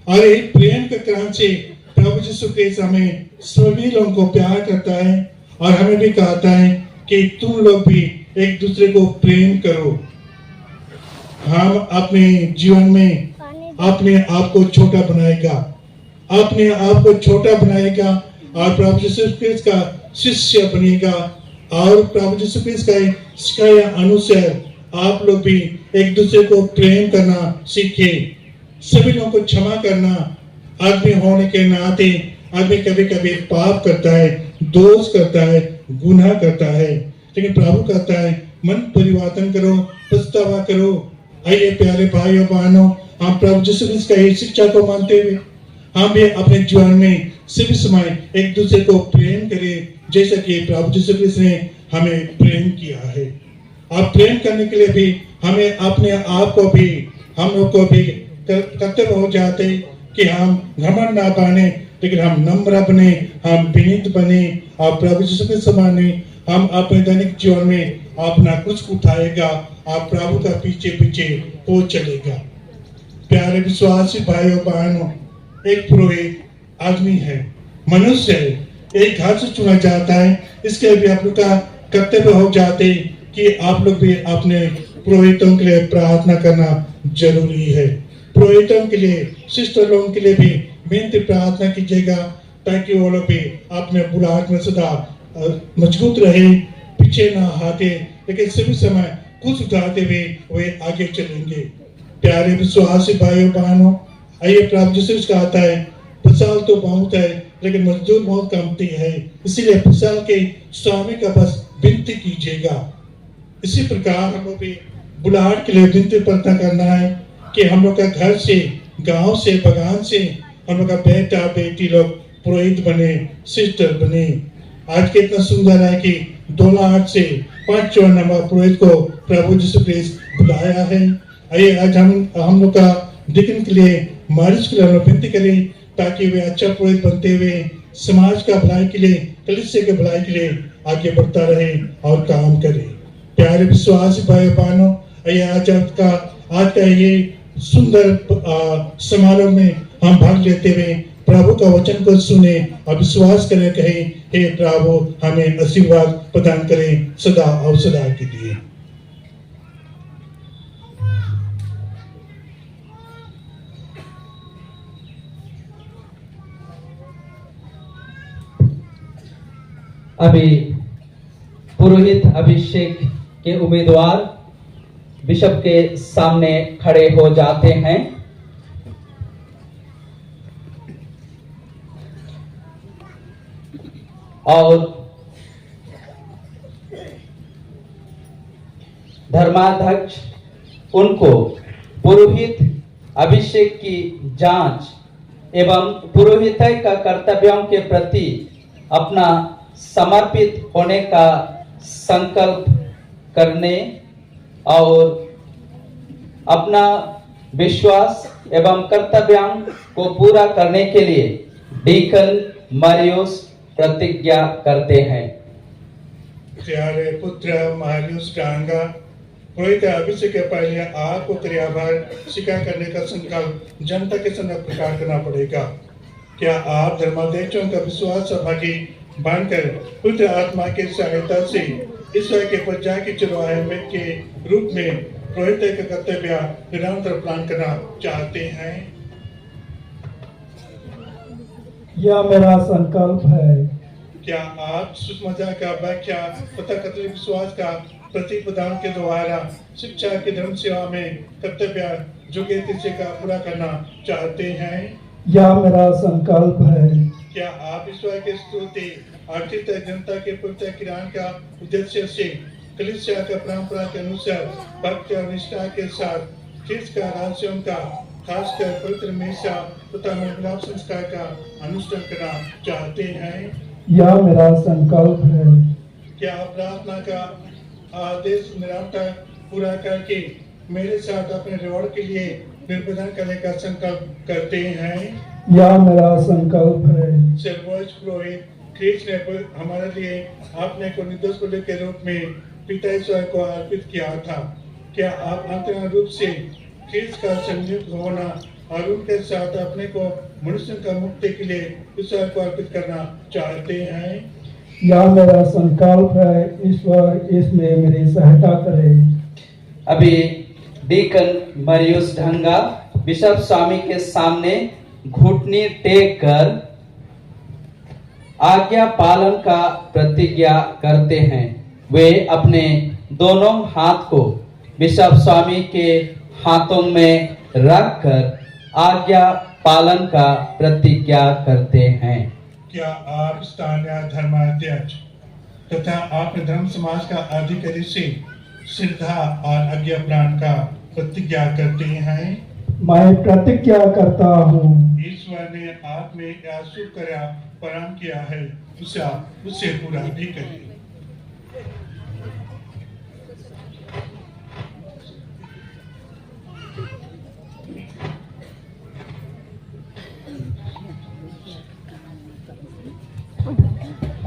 और एक प्रेम के कारण से प्रभु यीशु मसीह हमें सभी लोगों को प्यार करता है और हमें भी कहता है कि तुम लोग भी एक दूसरे को प्रेम करो। हम अपने जीवन में अपने आप को छोटा बनाएगा, अपने आप को छोटा बनाएगा और प्रभु यीशु मसीह का शिष्य बनेगा। और प्रभु यीशु मसीह का सिखाया अनुसार आप लोग भी एक दूसरे को प्रेम करना सीखे, सभी लोगों को क्षमा करना। आदमी होने के नाते आदमी कभी कभी पाप करता है, दोष करता है, गुनाह करता है, लेकिन प्रभु कहता है मन परिवर्तन करो, पछतावा करो। आइए प्यारे भाइयों बहनों, हम प्रभु यीशु मसीह की शिक्षा को मानते हुए हम भी अपने जीवन में सभी समय एक दूसरे को प्रेम करें, जैसा कि प्रभु यीशु मसीह ने हमें प्रेम किया है। और प्रेम करने के लिए भी हमें अपने आप को भी, हम लोग को भी कर्तव्य हो जाते कि हम घमंड ना बने, लेकिन हम नम्र बने, हम विनीत बने और प्रभु यीशु के समान हम अपने दैनिक जीवन में अपना कुछ उठाएगा और प्रभु का पीछे पीछे हो चलेगा। प्यारे विश्वासी भाइयों बहनों, एक पुरोहित आदमी है, मनुष्य है, एक घर से चुना जाता है। इसके लिए भी आप लोग का कर्तव्य हो जाते कि आप लोग भी अपने पुरोहितों के लिए प्रार्थना करना जरूरी है। पुरोहितों के लिए, सिस्टर लोगों के लिए भी विनती प्रार्थना कीजिएगा ताकि वो लोग भी अपने बुलाहट में सदा मजबूत रहे, पीछे ना हटे, लेकिन सभी समय कुछ उठाते हुए वे आगे चलेंगे। प्यारे विश्वासी भाइयों बहनों, आइए प्रभु यीशु का आता है फसल तो बहुत है लेकिन मजदूर बहुत कमती है, इसीलिए फसल के स्वामी का बस विनती कीजिएगा। इसी प्रकार हम लोग भी बुलाहट के लिए विनती प्रार्थना करना है कि हम लोग का घर से, गांव से, बगान से हम लोग का बेटा बेटी लोग पुरोहित बने, सिस्टर बने। आज के इतना सुंदर है कि 2 लाख से 5 नंबर पुरोहित को प्रभु यीशु मसीह बुलाया है। आइए आज हम लोग का डिकन के लिए, मारिश के लिए विनती करें ताकि वे अच्छा पुरोहित बनते हुए समाज का भलाई के लिए, कलीसिया के भलाई के लिए आगे बढ़ता रहे और काम करे। प्यारे विश्वासी भाई बहनों, आइए आज का ये सुंदर समारोह में हम भाग लेते हुए प्रभु का वचन को सुने और विश्वास करें, कहें हे प्रभु हमें आशीर्वाद प्रदान करें सदा और सदा के लिए। अभी पुरोहित अभिषेक के उम्मीदवार बिशप के सामने खड़े हो जाते हैं। और धर्माध्यक्ष उनको पुरोहित अभिषेक की जांच एवं पुरोहित का कर्तव्यों के प्रति अपना समर्पित होने का संकल्प करने और अपना विश्वास एवं कर्तव्यों को पूरा करने के लिए डीकन मारियोस प्रतिज्ञा करते हैं। प्यारे पुत्र मारियोस डांगा, पुरोहित अभिषेक के पहले आपको क्रियाभार स्वीकार करने का संकल्प जनता के सामने प्रकार करना पड़ेगा। क्या आप धर्माध्यक्षों का विश्वास सहभागी बनकर पुत्र आत्मा की सहायता से ईश्वर के प्रजा के चुराए में के रूप में पुरोहित का कर्तव्य निरंतर पालन करना चाहते हैं? यह मेरा संकल्प है। क्या आप सुसमाचार का व्याख्या तथा कथित विश्वास का प्रतिप्रदान के द्वारा शिक्षा की धर्म सेवा में कर्तव्य योग्य से का पूरा करना चाहते हैं? यह मेरा संकल्प है। क्या आप ईश्वर के स्तुति आर्थिक जनता के पवित्र किरान का उद्देश्य से कलीसिया का परंपरा के अनुसार भक्ति और निष्ठा के साथ ख्रीष्ट का रहस्यों का खासकर पवित्र मिसा तथा मिलाप संस्कार का अनुष्ठान करना चाहते हैं? यह मेरा संकल्प है। क्या आप प्रार्थना का आदेश निरंतर पूरा करके मेरे साथ अपने रिवॉर्ड के लिए निर्वाचन करने का संकल्प करते हैं? यह मेरा संकल्प है। सर्वोच्च पुरोहित ख्रीष्ट ने हमारे लिए अपने को निर्दोष बलि के रूप में पिता ईश्वर को अर्पित किया था। क्या आप अंतरंग रूप से ख्रीष्ट का संयुक्त होना और उनके साथ अपने को मनुष्य का मुक्ति के लिए ईश्वर को अर्पित करना चाहते हैं? यह मेरा संकल्प है। ईश्वर इसमें मेरी सहायता करे। अभी डीकन मरियुस ढंगा बिशप स्वामी के सामने घुटनी टेक कर आज्ञा पालन का प्रतिज्ञा करते हैं। वे अपने दोनों हाथ को बिशप स्वामी के हाथों में रखकर आज्ञा पालन का प्रतिज्ञा करते हैं। क्या आप स्थानीय धर्माध्यक्ष तथा आपने धर्म समाज का अधिकारी से श्रद्धा और आज्ञा पालन का प्रतिज्ञा करते हैं? मैं प्रतिज्ञा करता हूँ। ईश्वर ने आप में क्या शुभ कार्य प्रदान किया है उसे पूरा भी करें।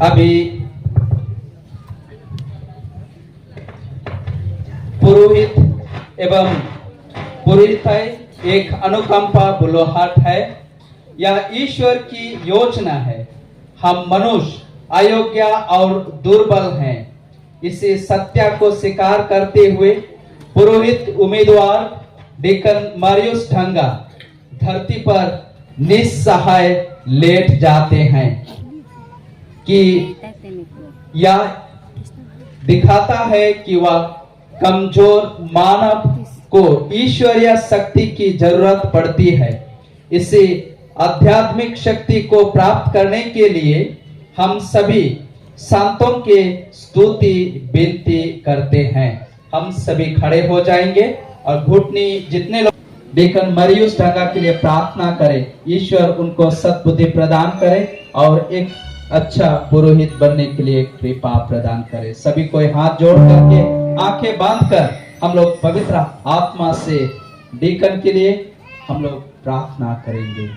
अभी पुरोहित एवं पुरोहित एक अनुकंपा बुलाहट है। यह ईश्वर की योजना है। हम मनुष्य अयोग्य और दुर्बल हैं। इसे सत्य को स्वीकार करते हुए पुरोहित उम्मीदवार डीकन मरियुस ढंगा धरती पर निस्सहाय लेट जाते हैं कि यह दिखाता है कि वह कमजोर मानव को ईश्वरीय शक्ति की जरूरत पड़ती है। इसी आध्यात्मिक शक्ति को प्राप्त करने के लिए हम सभी संतों के स्तुति विनती करते हैं। हम सभी खड़े हो जाएंगे और घुटनी जितने लोग डीकन मरियुस ढंगा के लिए प्रार्थना करें। ईश्वर उनको सद्बुद्धि प्रदान करे और एक अच्छा पुरोहित बनने के लिए कृपा प्रदान करे। सभी को हाथ जोड़ करके आंखें बांध कर हम लोग पवित्र आत्मा से डीकन के लिए हम लोग प्रार्थना करेंगे।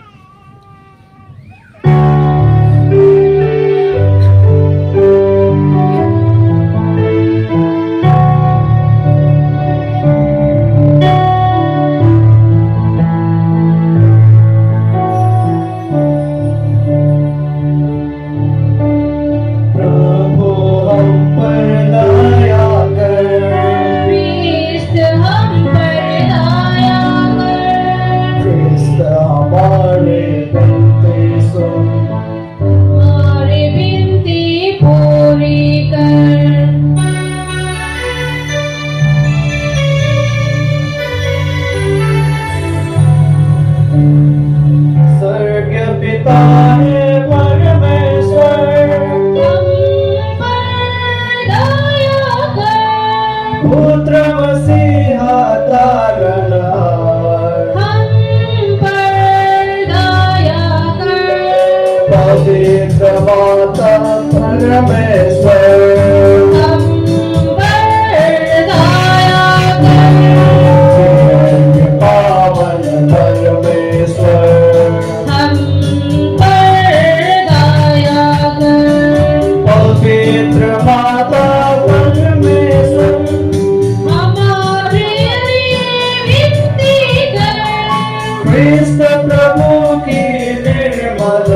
कृष्ण प्रभु की निर्मल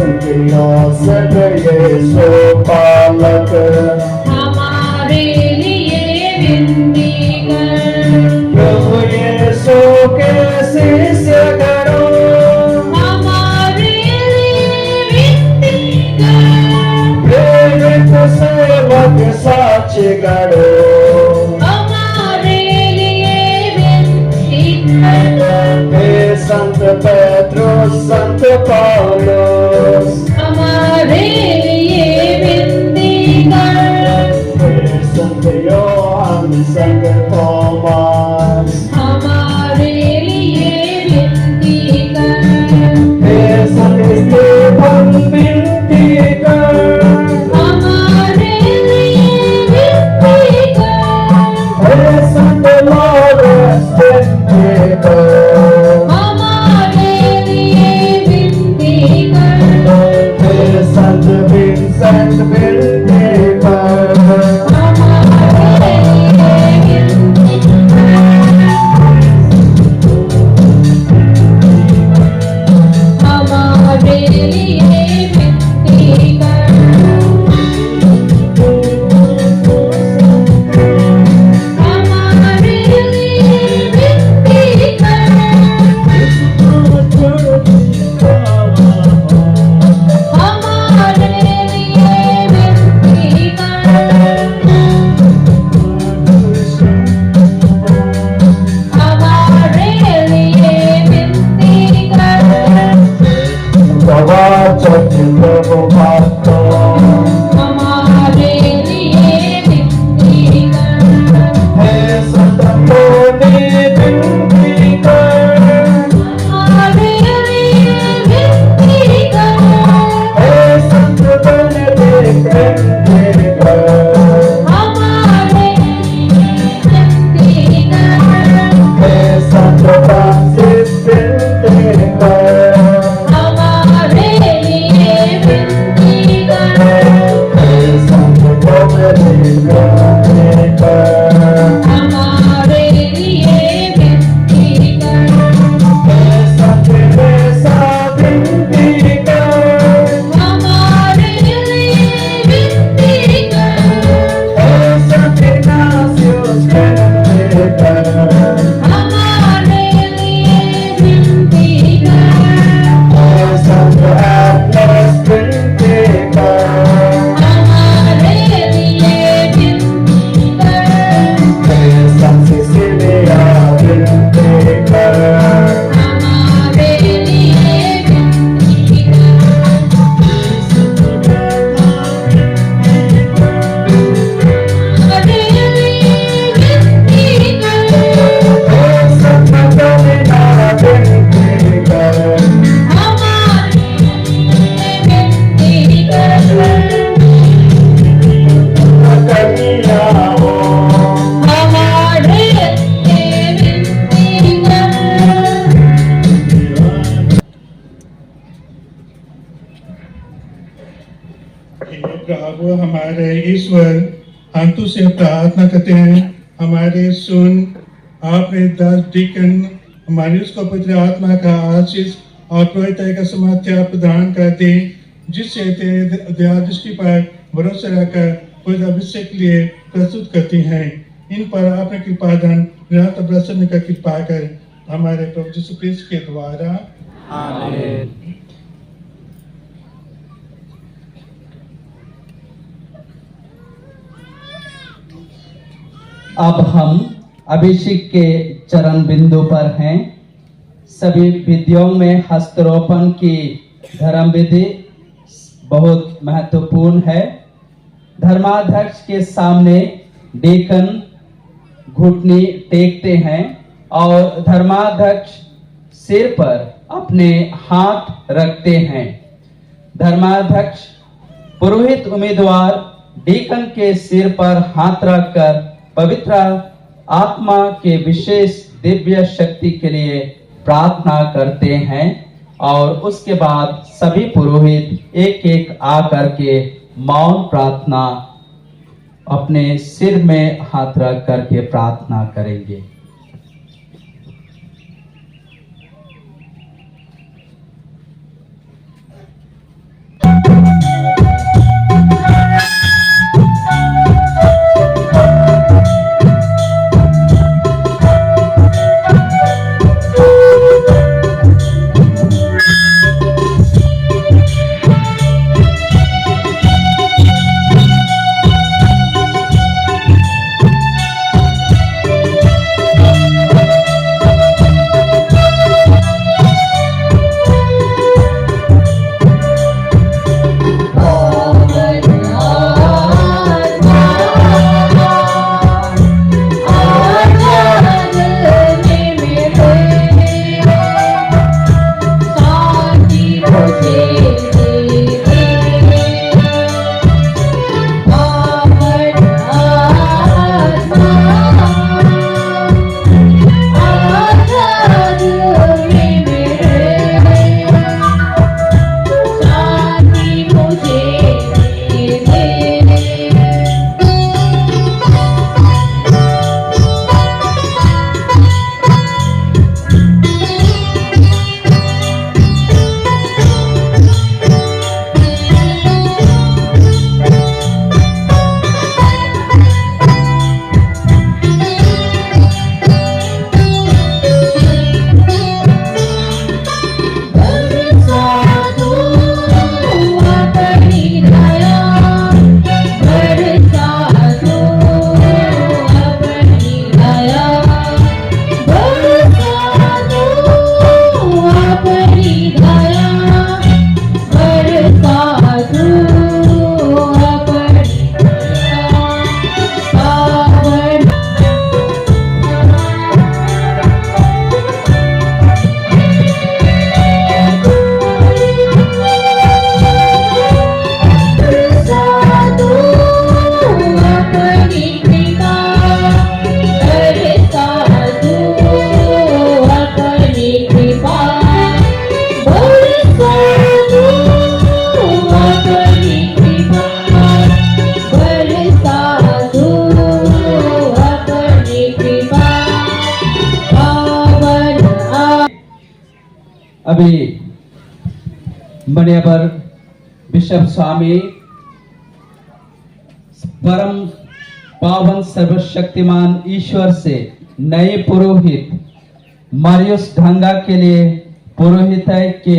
सुखियों सब यीशु पालक हमारे लिए विनती कर। प्रभु यीशु के शिष्य करो हमारे लिए विनती कर। प्रेरित सेवक साक्षी करो हमारे लिए विनती कर। हे संत पेट्रोस संत पौलुस हमारे लिए विनती कर। हे संत योहान संत थॉमस हमारे लिए विनती कर। हे संत स्टीफन विनती कर हमारे लिए विनती कर। हे संत लॉरेंस विनती कर हमारे लिए विनती कर। हे संत विंसेंट विनती कर हमारे लिए विनती कर। हमारे लिए विनती कर। हमारे लिए विनती कर। हमारे लिए विनती कर। हमारे लिए विनती कर। प्रवाचक प्रभु भक्तों हमारे लिए विनती कर। हे संतों ने विनती कर हमारे लिए विनती कर। हे संत बेनेडिक्ट विनती कर हमारे लिए विनती कर। हे संत फ्रांसिस विनती कर हमारे लिए विनती कर। हे संत डोमिनिक विनती कर हमारे लिए विनती कर। हे संत तेरेसा विनती कर हमारे लिए विनती कर। हे संत इग्नासियस विनती कर हमारे लिए विनती कर। हे संत एग्नेस विनती कर हमारे लिए विनती कर। हे संत सिसिलिया विनती कर हमारे लिए विनती कर। हमारे लिए विनती कर। हे संत डोमिना विनती कर हमारे लिए विनती कर। कन्याओं हमारे लिए विनती कर। हे प्रभु हमारे ईश्वर, हम तुझसे प्रार्थना करते हैं, हमारे सुन आपने 10 डीकन हमारी उसको पवित्र आत्मा का आशीष और पवित्रता का समर्थ्य प्रदान कर दे, जिससे तेरे दया दृष्टि पर भरोसा रखकर पवित्र अभिषेक के लिए प्रस्तुत करती हैं। इन पर आपने कृपा दान निरंतर प्रसन्न का कृपा कर हमारे प्रभु यीशु क्रिस्त के द्वारा अब हम अभिषेक के चरण बिंदु पर हैं। सभी विधियों में हस्तरोपण की धर्म विधि बहुत महत्वपूर्ण है। धर्माध्यक्ष के सामने डीकन घुटनी टेकते हैं और धर्माध्यक्ष सिर पर अपने हाथ रखते हैं। धर्माध्यक्ष पुरोहित उम्मीदवार डीकन के सिर पर हाथ रखकर पवित्र आत्मा के विशेष दिव्य शक्ति के लिए प्रार्थना करते हैं और उसके बाद सभी पुरोहित एक एक आकर के मौन प्रार्थना अपने सिर में हाथ रख करके प्रार्थना करेंगे। बनेबर बिशप स्वामी परम पावन सर्वशक्तिमान ईश्वर से नए पुरोहित मारियस ढंगा के लिए पुरोहित के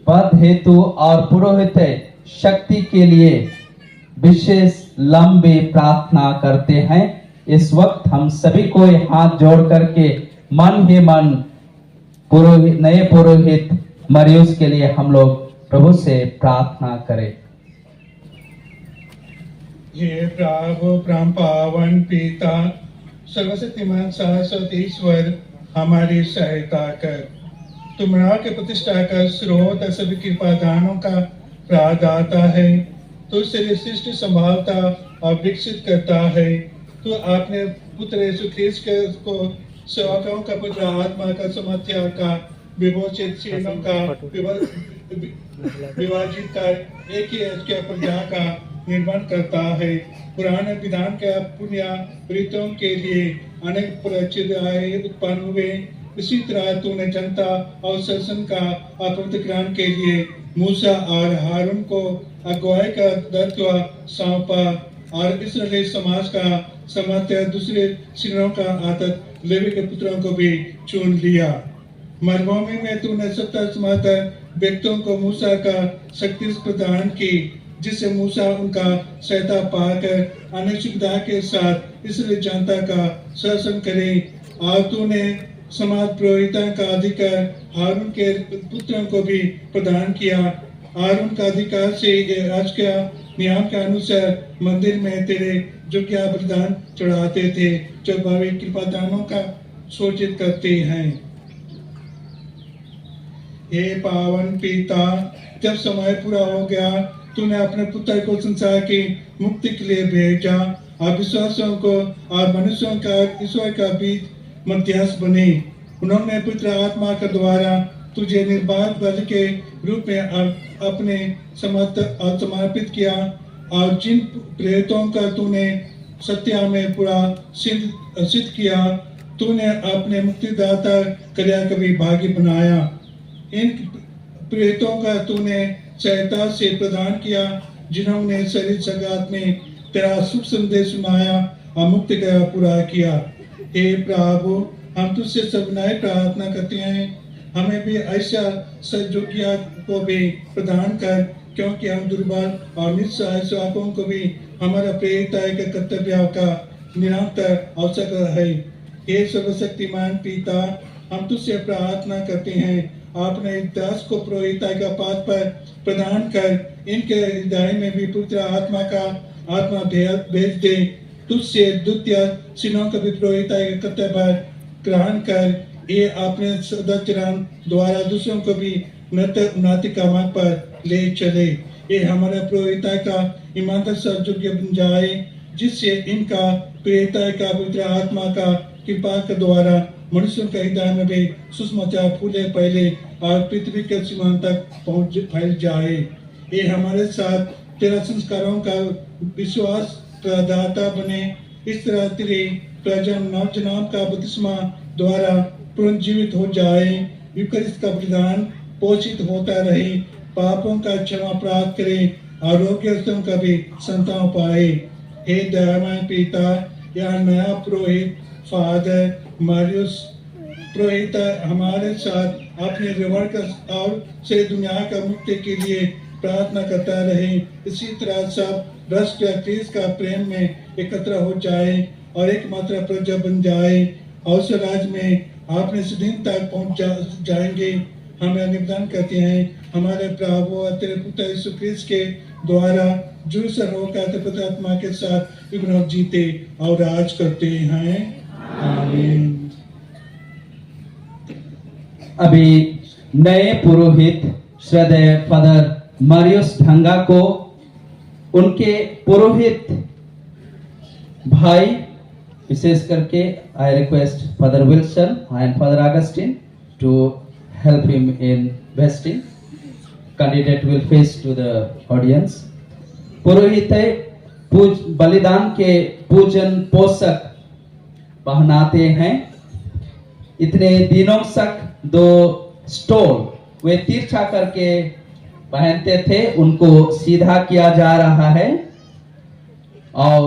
पद हेतु और पुरोहित शक्ति के लिए विशेष लंबी प्रार्थना करते हैं। इस वक्त हम सभी को हाथ जोड़ करके मन ही मन पुरोहित नए पुरोहित मरियुस के लिए हम लोग प्रभु से प्रार्थना करें। हे प्रभु परम पावन पिता सर्वशक्तिमान शाश्वत ईश्वर हमारी सहायता कर। तुम्हारा के प्रतिष्ठा का स्रोत सभी कृपा दानों का प्रदाता है। तू सृष्टि संभालता और विकसित करता है। तू आपने पुत्र यीशु ख्रीस्त को सेवकों का पुत्र आत्मा का समर्थ्य का विमोचित सीनों का विभाजित कर एक ही के प्रजा का निर्माण करता है। पुराने विधान के पुण्य प्रीतों के लिए अनेक प्रचिदाएं उत्पन्न हुए। इसी तरह तूने जनता और शासन का प्रतिग्रहण के लिए मूसा और हारून को अगुवाई का दायित्व सौंपा और इस्राएली समाज का समर्थन दूसरे सिरों का आदत लेवी के पुत्रों को भी चुन लिया। मरुभूमि में तूने 70 समर्थन व्यक्तियों को मूसा का शक्ति प्रदान की, जिससे मूसा उनका सहायता पाकर अनेक सुविधा के साथ इसलिए जनता का शासन करे। और तूने समाज पुरोहितों का अधिकार हारून के पुत्रों को भी प्रदान किया। हारून का अधिकार से आज के नियम के अनुसार मंदिर में तेरे योग्य बलिदान चढ़ाते थे, जो भावी कृपा दानों का सूचित करते हैं। हे पावन पिता, जब समय पूरा हो गया तूने अपने पुत्र को संसार की मुक्ति के लिए भेजा और विश्वासियों को और मनुष्यों का ईश्वर का बीच मध्यस्थ बने। उन्होंने पुत्र आत्मा के द्वारा तुझे निर्बाध बलि के रूप में अपने समर्पित किया और जिन प्रेरितों का तूने सत्या में पूरा सिद्ध किया, तूने अपने मुक्तिदाता क्रिया का भी भागी बनाया। इन प्रेरितों का तूने सहायता से प्रदान किया, जिन्होंने शरीर जगत में तेरा शुभ संदेश सुनाया और मुक्ति का पूरा किया। हे प्रभु, हम तुझसे सविनय प्रार्थना करते हैं, हमें भी ऐसा सद्योग्य को भी प्रदान कर, क्योंकि हम दुर्बल और निस्सहाय सेवकों को भी हमारा प्रेरित के कर्तव्य का निरंतर आवश्यक है। हे सर्वशक्तिमान पिता, हम तुझसे प्रार्थना करते हैं, आपने दास को पुरोहित का पद पर प्रदान कर इनके हृदय में भी पुत्र आत्मा का आत्मा भेज दे। तुझसे द्वितीय सिनों का भी पुरोहित का कर्तव्य ग्रहण कर ये अपने सदाचरण द्वारा दूसरों को भी उन्नति का मार्ग पर ले चले। ये हमारे पुरोहित का ईमानदार सहयोग्य बन जाए, जिससे इनका प्रेरिता का पवित्र आत्मा का कृपा के द्वारा मनुष्यों के हृदय में भी सुसमाचार फूले पहले और पृथ्वी के सीमांत तक फैल जाए। ये हमारे साथ तेरा संस्कारों का विश्वास प्रदाता बने। इस तरह तेरे प्रजन नवजनाम का बपतिस्मा द्वारा पुनर्जीवित हो जाए, यूकरिस्त का बलिदान पोषित होता रहे, पापों का क्षमा प्राप्त करे, आरोग्यस्तों का भी संतान पाए। हे दयामय पिता, यह नया पुरोहित फादर मारियस पुरोहित हमारे साथ अपने रिवर्क और से दुनिया का मुक्ति के लिए प्रार्थना करता रहे। इसी तरह सब राष्ट्र क्रिस्त का प्रेम में एकत्र हो जाए और एकमात्र प्रजा बन जाए और उस राज्य में आपने दिन तक पहुंच जाएंगे। हमें निवेदन करते हैं हमारे प्रभु और तेरे पुत्र यीशु ख्रीस्त के द्वारा जो सर्वोकार पवित्र आत्मा के साथ युग जीते और राज करते हैं। आमीन। अभी नए पुरोहित श्रद्धेय फादर मारियस ढंगा को उनके पुरोहित भाई विशेष करके I request Father Wilson and Father Augustine to help him in vesting. Candidate will face to the audience. पुरोहित बलिदान के पूजन पोषक पहनाते हैं। इतने दिनों तक 2 स्टोल वे तीर्था करके पहनते थे उनको सीधा किया जा रहा है और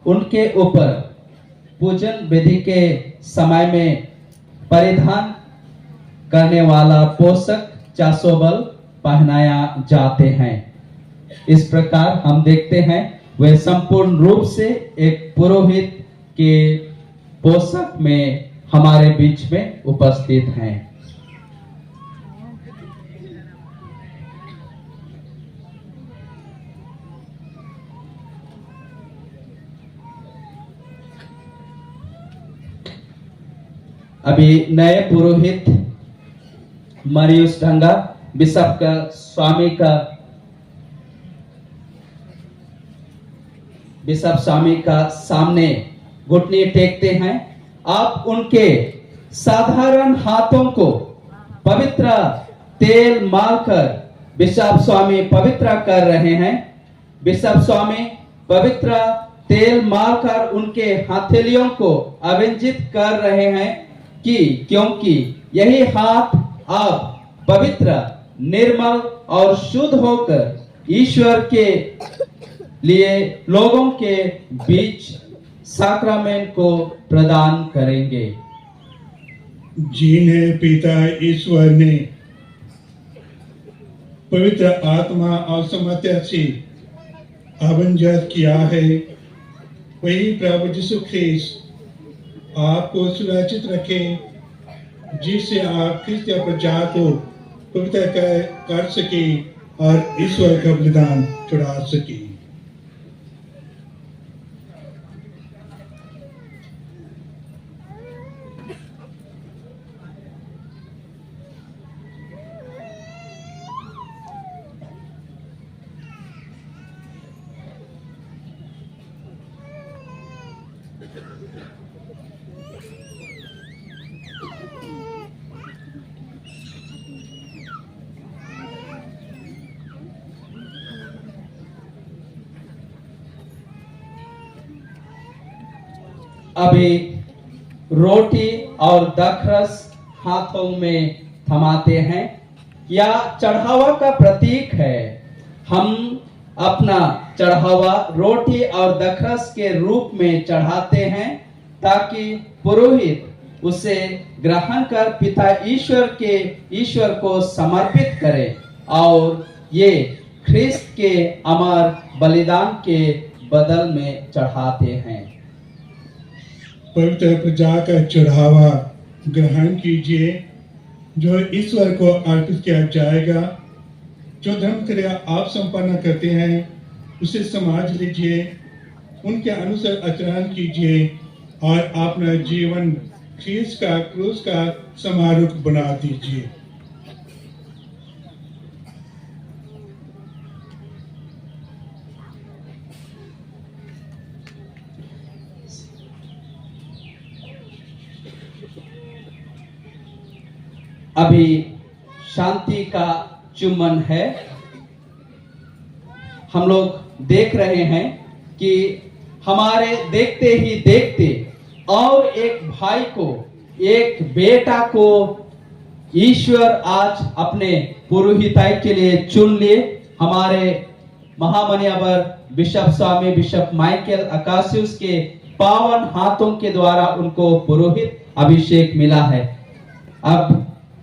उनके ऊपर पूजन विधि के समय में परिधान करने वाला पोषक चासोबल पहनाया जाते हैं। इस प्रकार हम देखते हैं वे संपूर्ण रूप से एक पुरोहित के पोशाक में हमारे बीच में उपस्थित हैं। अभी नए पुरोहित मरियुस ढंगा बिशप का स्वामी का सामने घुटने टेकते हैं। आप उनके साधारण हाथों को पवित्र तेल मारकर बिशप स्वामी पवित्र कर रहे हैं। बिशप स्वामी पवित्र तेल मारकर उनके हथेलियों को अभिंजित कर रहे हैं क्योंकि यही हाथ आप पवित्र, निर्मल और शुद्ध होकर ईश्वर के लिए लोगों के बीच साक्रामेंट को प्रदान करेंगे। जिन्हें पिता ईश्वर ने पवित्र आत्मा और सामर्थ्य से अभिषेक किया है, वही प्रभु यीशु ख्रिस्त आपको सुरक्षित रखे, जिससे आप ख्रिस्त प्रजा को पवित्र कर सके और ईश्वर का बलिदान चढ़ा सके। अभी रोटी और दखरस हाथों में थमाते हैं। यह चढ़ावा का प्रतीक है। हम अपना चढ़ावा रोटी और दखरस के रूप में चढ़ाते हैं ताकि पुरोहित उसे ग्रहण कर पिता ईश्वर को समर्पित करे और ये ख्रिस्त के अमर बलिदान के बदल में चढ़ाते हैं। पवित्र प्रजा का चढ़ावा ग्रहण कीजिए जो ईश्वर को अर्पित किया जाएगा। जो धर्म क्रिया आप संपन्न करते हैं उसे समझ लीजिए, उनके अनुसार आचरण कीजिए और अपना जीवन ख्रिस्त का क्रूस का समारोह बना दीजिए। अभी शांति का चुम्बन है। हम लोग देख रहे हैं कि हमारे देखते ही देखते और एक भाई को, एक बेटा को ईश्वर आज अपने पुरोहिताई के लिए चुन लिए। हमारे महामनियावर बिशप स्वामी बिशप माइकल अकासियुस के पावन हाथों के द्वारा उनको पुरोहित अभिषेक मिला है। अब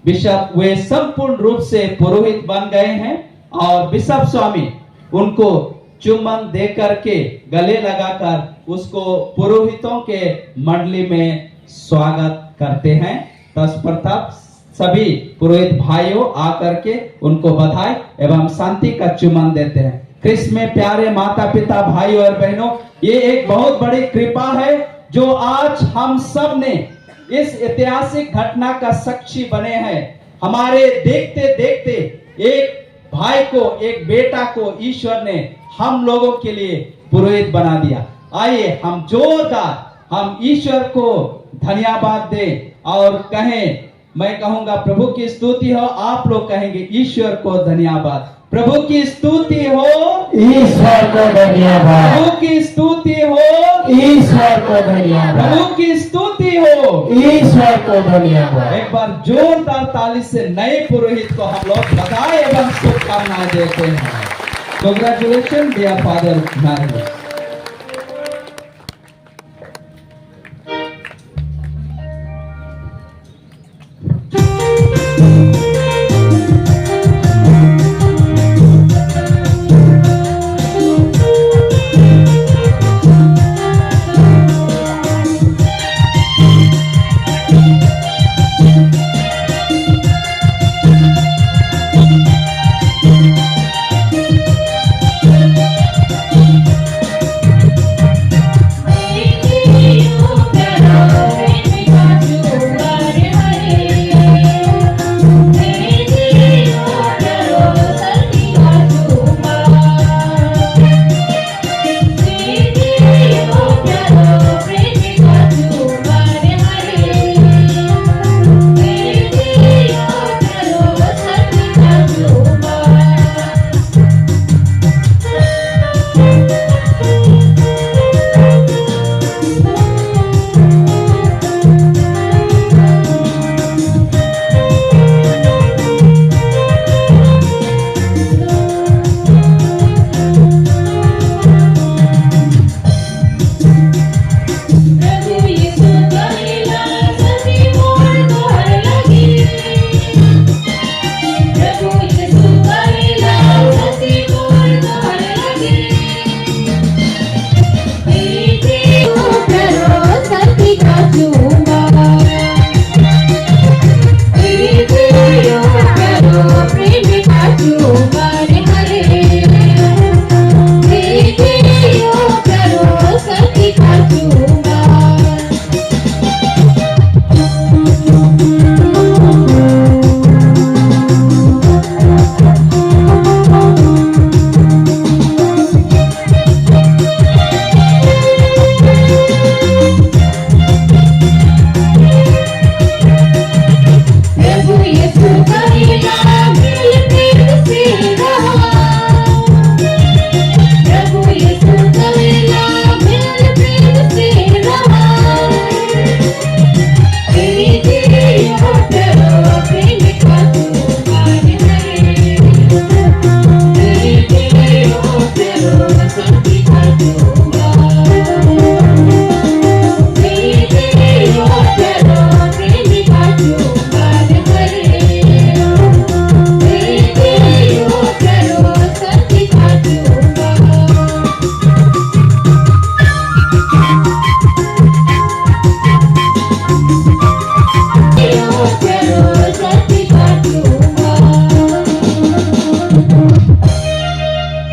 बिशप वे संपूर्ण रूप से पुरोहित बन गए हैं और बिशप स्वामी उनको चुम्बन दे करके गले लगाकर उसको पुरोहितों के मंडली में स्वागत करते हैं। तत्पश्चात सभी पुरोहित भाइयों आकर के उनको बधाई एवं शांति का चुम्बन देते हैं। ख्रिस्त में प्यारे माता पिता भाइयों और बहनों, ये एक बहुत बड़ी कृपा है जो आज हम सब ने इस ऐतिहासिक घटना का साक्षी बने हैं। हमारे देखते देखते एक भाई को, एक बेटा को ईश्वर ने हम लोगों के लिए पुरोहित बना दिया। आइए हम जोरदार हम ईश्वर को धन्यवाद दें और कहें, मैं कहूंगा प्रभु की स्तुति हो, आप लोग कहेंगे ईश्वर को धन्यवाद। प्रभु की स्तुति हो, ईश्वर को धन्यवाद, प्रभु की स्तुति हो, ईश्वर को धन्यवाद, प्रभु की स्तुति हो। ईश्वर को धन्यवाद। एक बार जोरदार ताली से नए पुरोहित को हम लोग बधाई एवं शुभकामनाएं देते हैं। Congratulations, dear Father Marius.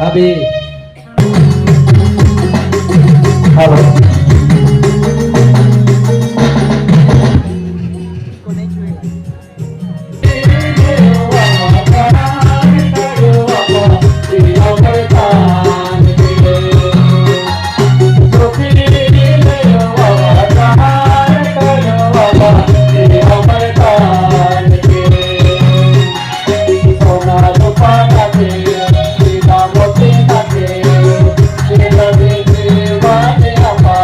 अभी Bye.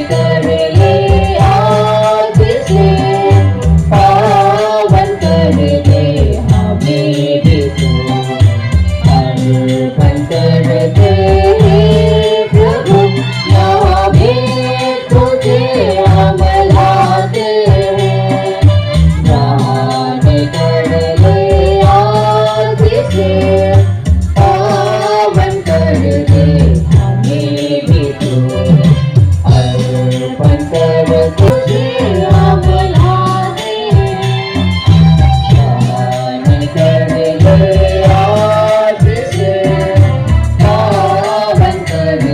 कर ले आज से पावन कर दे हमें भी तू अर्पण कर दे प्रभु यहाँ भी तुझे हम लाते हैं दान कर ले आज से पावन कर दे हमें भी तू अर्पण कर तुझे हम लाते हैं दान कर ले आज से पावन कर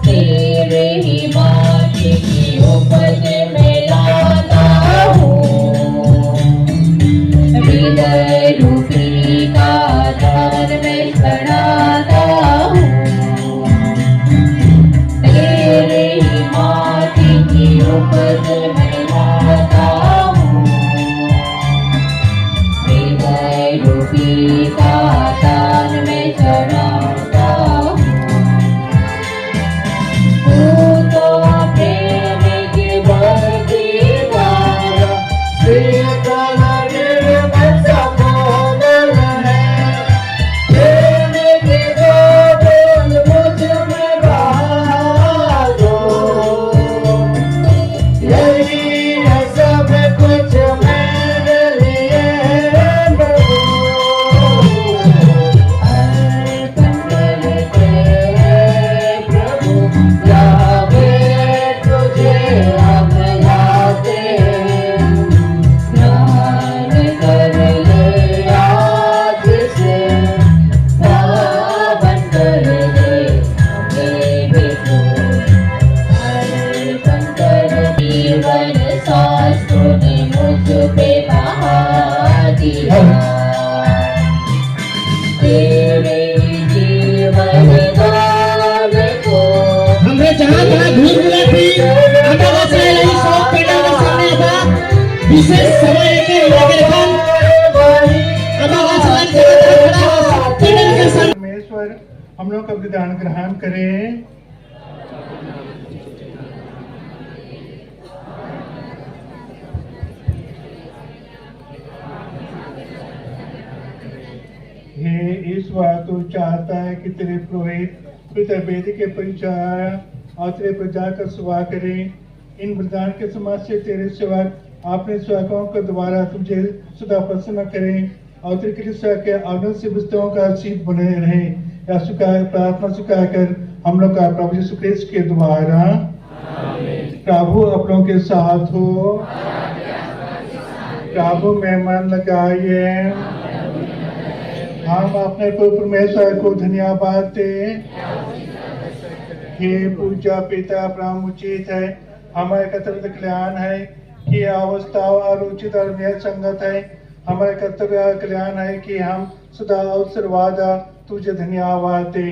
तेरे ही माटी की उपज में लाता हूँ हृदय रूपी का दान में चढ़ाता हूँ तेरे ही माटी की उपज में लाता हूँ हृदय रूपी का दान में चढ़ाता हूँ तू तो प्रेम की बढ़ती धारा तेरे जीवन दान को हमरे जहाँ जहाँ घूम मिला थी हमारा से यही शौक पैदा के सामने था विशेष समय के लगे हम हमारा चलन के खड़ा पैदल के सामने परमेश्वर हम लोग का विधान ग्रहण करें। हे ईश्वर तू चाहता है कि तेरे पुरोहित पिता वेदी के परिचय और तेरे प्रजा का सेवा करें। इन वरदान के समाज से तेरे सेवक अपने सेवकों के द्वारा तुझे सदा प्रसन्न करें और तेरे कृष्ण के आनंद से विस्तरों का शीत बने रहे। या प्रार्थना स्वीकार कर हम लोग का प्रभु यीशु क्रिस्त के द्वारा प्रभु अपनों के साथ हो। प्रभु में मन लगाइए। हम अपने को परमेश्वर को धन्यवाद दें। हे पूजा पिता ब्रह्म उचित है हमारे कर्तव्य कल्याण है कि अवस्था और उचित और न्याय संगत है। हमारे कर्तव्य कल्याण है कि हम सदा अवसरवाद तुझे धन्यवाद दे।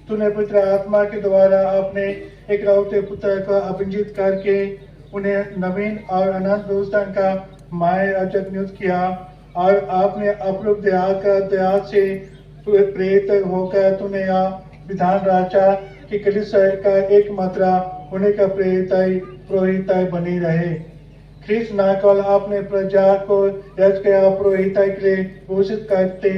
तूने पवित्र आत्मा के द्वारा अपने एक लौटे पुत्र को अभिजित करके उन्हें नवीन और अनंत व्यवस्था का माय अजक नियुक्त किया और आपने अपरूप दया से प्रेरित होकर तूने यह विधान रचा कि कलीसिया का एक मात्रा होने का पुरोहित बनी रहे। ख्रिस्त न केवल अपने प्रजा को याजक पुरोहित के लिए घोषित करते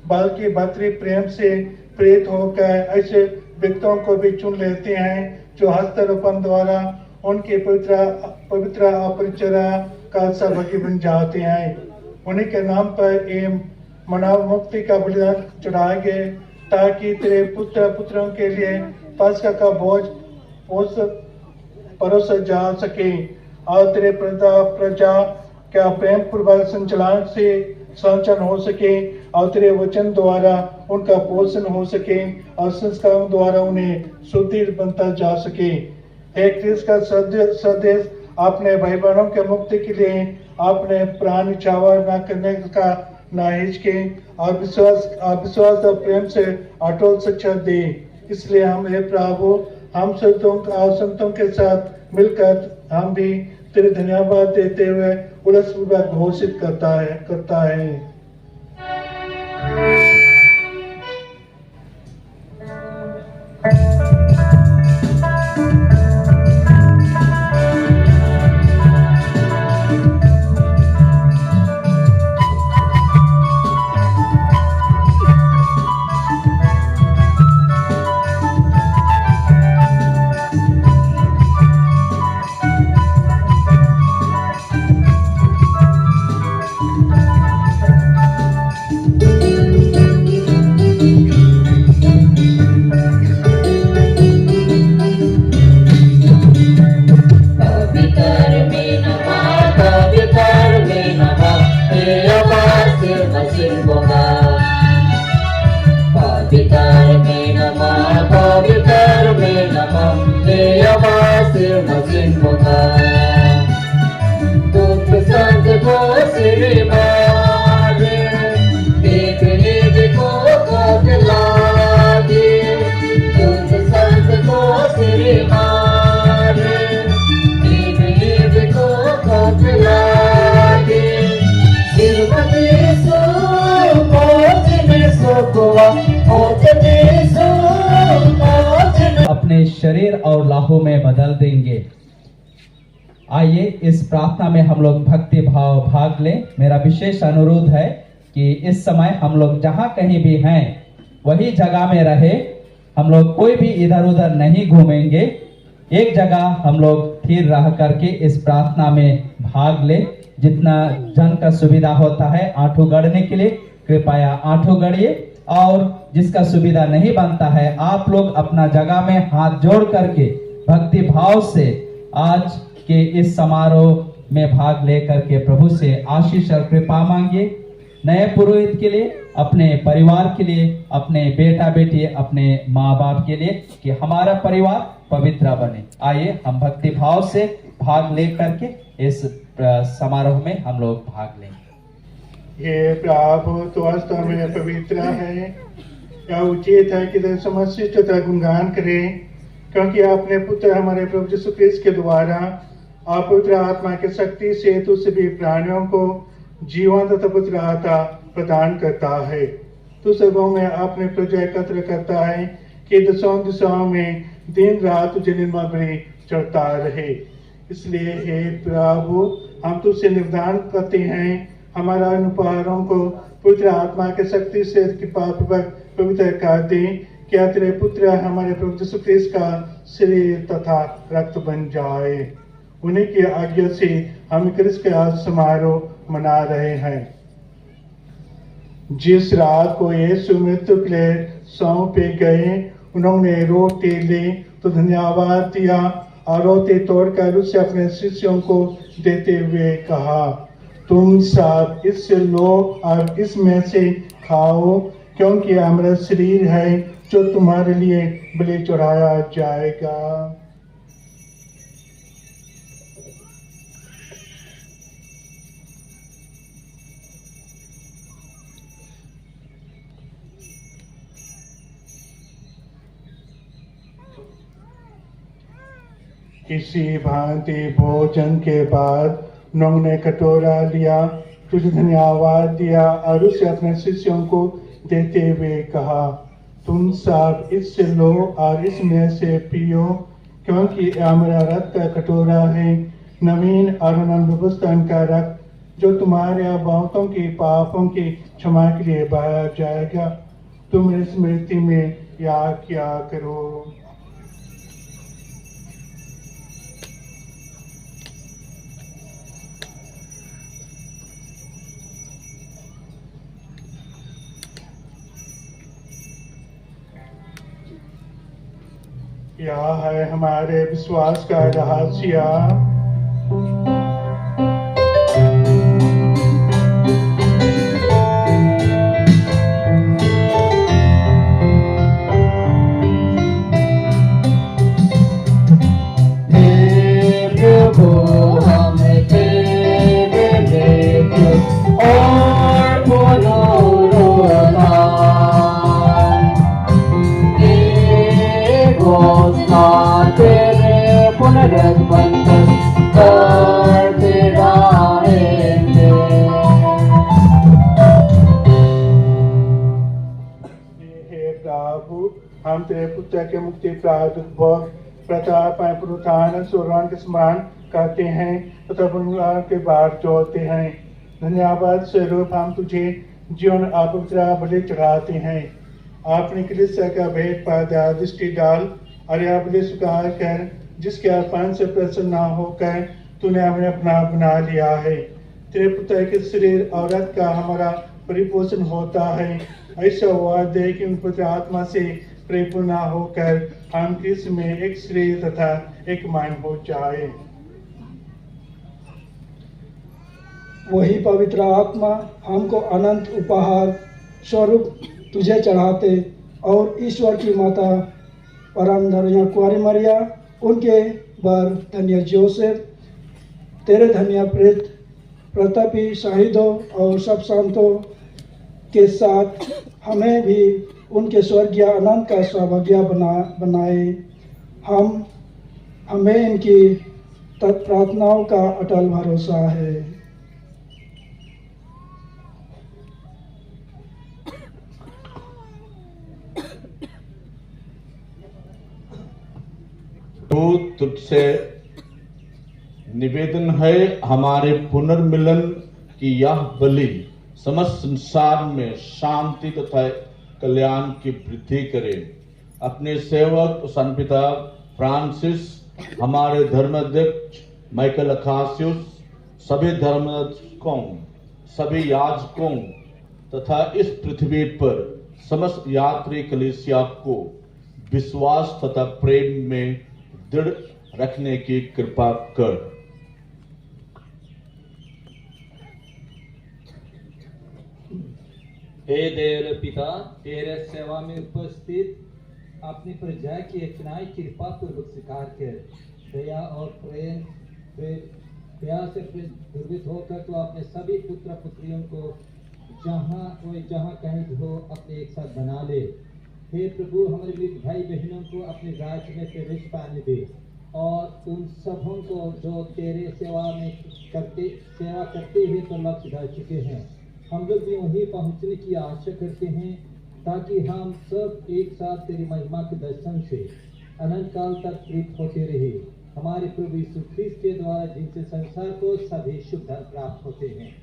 बल्कि भक्ति प्रेम से प्रेरित होकर ऐसे व्यक्तियों को भी चुन लेते हैं जो हस्तरोपण द्वारा उनके पवित्र अपरिचर्या का सहभागी बन जाते हैं। उन्हीं के नाम पर मानव मुक्ति का बलिदान चढ़ाए गए ताकि तेरे पुत्रों के लिए पस्का का बोझ परोसा जा सके और तेरे प्रजा क्या प्रेम पूर्वक संचालन हो सके और तेरे वचन द्वारा उनका पोषण हो सके और संस्कारों द्वारा उन्हें सुदृढ़ बनता जा सके। हे क्रिस्त का सदेश अपने भाई बहनों के मुक्ति के लिए अपने प्राण न्यौछावर न करने का न हिचके और विश्वास और प्रेम से अटूट शिक्षा दे। इसलिए हम हे प्रभु हम संतों के साथ मिलकर हम भी तेरे धन्यवाद देते हुए उल्लासपूर्वक घोषित करता है। अपने शरीर और लाहू में बदल देंगे। आइए इस प्रार्थना में हम लोग भक्ति भाव भाग लें। मेरा विशेष अनुरोध है कि इस समय हम लोग जहां कहीं भी हैं वही जगह में रहे। हम लोग कोई भी इधर उधर नहीं घूमेंगे। एक जगह हम लोग स्थिर रह करके इस प्रार्थना में भाग ले। जितना जन का सुविधा होता है आंठों गड़ने के लिए कृपया आंठों गड़िए, और जिसका सुविधा नहीं बनता है आप लोग अपना जगह में हाथ जोड़ करके भक्ति भाव से आज के इस समारोह में भाग लेकर के प्रभु से आशीष और कृपा मांगिए। नए पुरोहित के लिए, अपने परिवार के लिए, अपने बेटा बेटी, अपने माँ बाप के लिए कि हमारा परिवार पवित्र बने। आइए हम भक्ति भाव से भाग ले करके इस समारोह में हम लोग भाग लेंगे। ये प्रभु तो वास्तव में पवित्र है। क्या उचित है कि समस्त गुणगान करें, क्योंकि आपने पुत्र हमारे प्रभु यीशु क्रिस्त के द्वारा आप पवित्र आत्मा की शक्ति से तो सभी प्राणियों को जीवन तथा पवित्र आत्मा प्रदान करता है। तो सबों में अपने प्रजा एकत्र करता है कि दिशाओं में दिन रात तुझे निर्मल बलि चढ़ता रहे। इसलिए हे प्रभु हम तुझसे निवेदन करते हैं, हमारा उपहारों को पवित्र आत्मा के शक्ति से कृपापूर्वक पवित्र कर दे। क्या तेरे पुत्र हमारे प्रभु यीशु क्रिस्त का शरीर तथा रक्त बन जाए। उन्हीं की आज्ञा से हम क्रिस्त के आज समारोह मना रहे हैं। जिस रात को यीशु मृत्यु के लिए सौंपे गए, उन्होंने रोटी ली तो धन्यवाद दिया और रोटी तोड़कर उसे अपने शिष्यों को देते हुए कहा, तुम सब इससे लो और इसमें से खाओ, क्योंकि हमारा शरीर है जो तुम्हारे लिए बलि चढ़ाया जाएगा। इसी भांति भोजन के बाद उन्होंने कटोरा लिया, तुझे धन्यवाद दिया और उसे अपने शिष्यों को देते हुए कहा, तुम सब इससे लो और इसमें से पियो, क्योंकि हमारा रक्त का कटोरा है, नवीन और अनंत व्यवस्था का रक्त, जो तुम्हारे बहुतों के पापों की क्षमा के लिए बहाया जाएगा। तुम इस स्मृति में याद किया करो। यह है हमारे विश्वास का रहस्य। हम तेरे पुत्र के मुक्ति प्राप्त भोग प्रताप पुनरुत्थान स्वर्गान के स्मरण करते हैं तथा पुनरुत्थान के बार जोड़ते हैं। धन्यवाद स्वरूप हम तुझे जीवन अपवित्र बलि चढ़ाते हैं। आपने कलीसिया का भेद पर दया दृष्टि डाल और यह बलि स्वीकार कर जिसके अर्पण से प्रसन्न न होकर तूने हमें अपना बना लिया है। तेरे पुत्र के शरीर और रक्त का हमारा परिपोषण होता है। ऐसा हुआ दे कि उन पवित्र आत्मा से परिपूर्ण होकर हम कृष्ण में एक शरीर तथा एक मन हो जाए। वही पवित्र आत्मा हमको अनंत उपहार स्वरूप तुझे चढ़ाते और ईश्वर की माता परम धन्य कुंवारी मरिया, उनके बर धन्य जोसेफ, तेरे धन्य प्रेत प्रतापी शहीदों और सब संतों के साथ हमें भी उनके स्वर्गीय अनंत का सौभाग्य बनाए। हमें इनकी प्रार्थनाओं का अटल भरोसा है। तो तुझसे निवेदन है हमारे पुनर्मिलन की यह बलि समस्त संसार में शांति तथा कल्याण की वृद्धि करे। अपने सेवक संपिता फ्रांसिस, हमारे धर्माध्यक्ष माइकल अखासियुस, सभी धर्माध्यक्षों, सभी याजकों तथा इस पृथ्वी पर समस्त यात्री कलीसिया को विश्वास तथा प्रेम में दृढ़ रखने की कृपा कर। हे देव पिता, तेरे सेवा में उपस्थित अपनी प्रजा की इतनाई कृपा पूर्वक स्वीकार कर दया और प्रेम दया से दुर्भित होकर तो अपने सभी पुत्र पुत्रियों को जहाँ कहीं हो अपने एक साथ बना ले। हे प्रभु, हमारे वीर भाई बहनों को अपने राज्य में प्रवेश पाने दे और उन सबों को जो तेरे सेवा करते हुए तो लक्ष्य ढाल चुके हैं, हम लोग भी वहीं पहुंचने की आशा करते हैं ताकि हम सब एक साथ तेरी महिमा के दर्शन से अनंत काल तक प्रीत होते रहे। हमारे प्रभु यीशु ख्रीस्त के द्वारा जिनसे संसार को सभी शुभ धन प्राप्त होते हैं।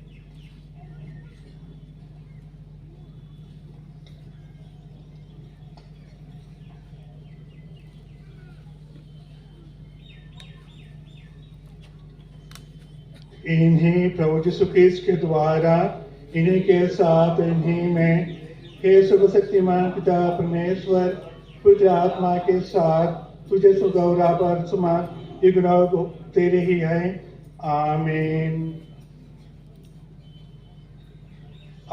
इन्हीं प्रभु यीशु ख्रीस्त के द्वारा इन्हीं के साथ इन्हीं में हे सर्वशक्तिमान पिता परमेश्वर पवित्र आत्मा के साथ तुझे सुगौरव और समान युग तेरे ही है। आमीन।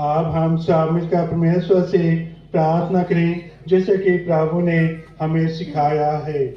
अब हम सब मिलकर परमेश्वर से प्रार्थना करें जैसे कि प्रभु ने हमें सिखाया है।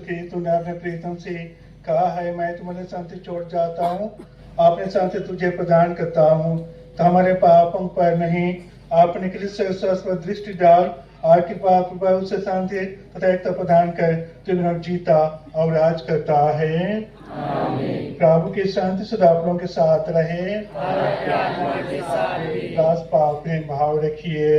की तूने अपने प्रीतम से कहा है मैं तुम्हारे शांति छोड़ जाता हूँ, आपने शांति तुझे प्रदान करता हूँ। तो हमारे पापों पर नहीं, आपने क्रिस्त पर दृष्टि डाल, आपकी कृपा उसे शांति तथा एकता प्रदान कर, जो जीता और राज करता है। प्रभु की शांति सदा आप लोगों के साथ रहे। दास पाप प्रेम भाव रखिए।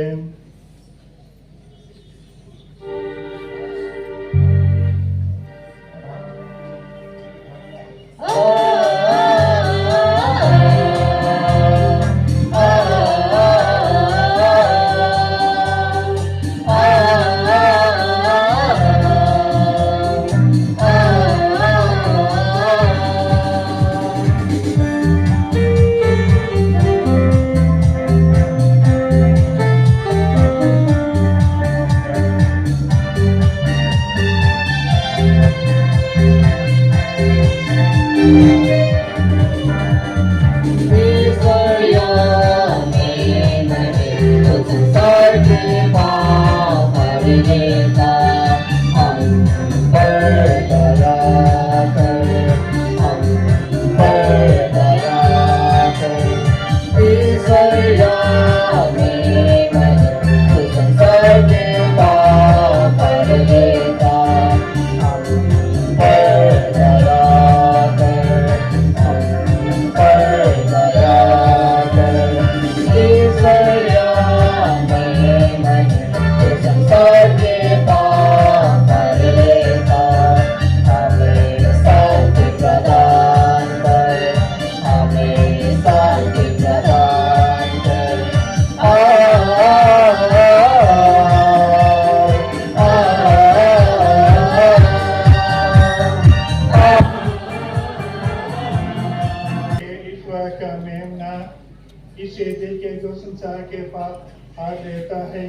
इसे देखे जो संसार के पाप हाथ देता है।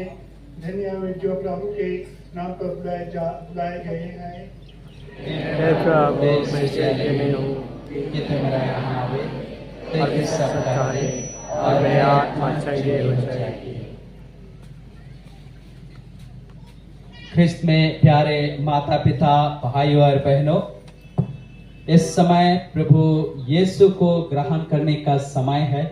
धन्यवाद जो प्रभु के नाम पर बुलाए गए हैं। हे प्रभु मैं योग्य नहीं हूँ कि तुम मेरा यहाँ आवे, तेरी सत्ता है और मेरी आत्मा चाहिए हो जाएगी। ख्रिस्त में प्यारे माता पिता भाइयों और बहनों, इस समय प्रभु यीशु को ग्रहण करने का समय है।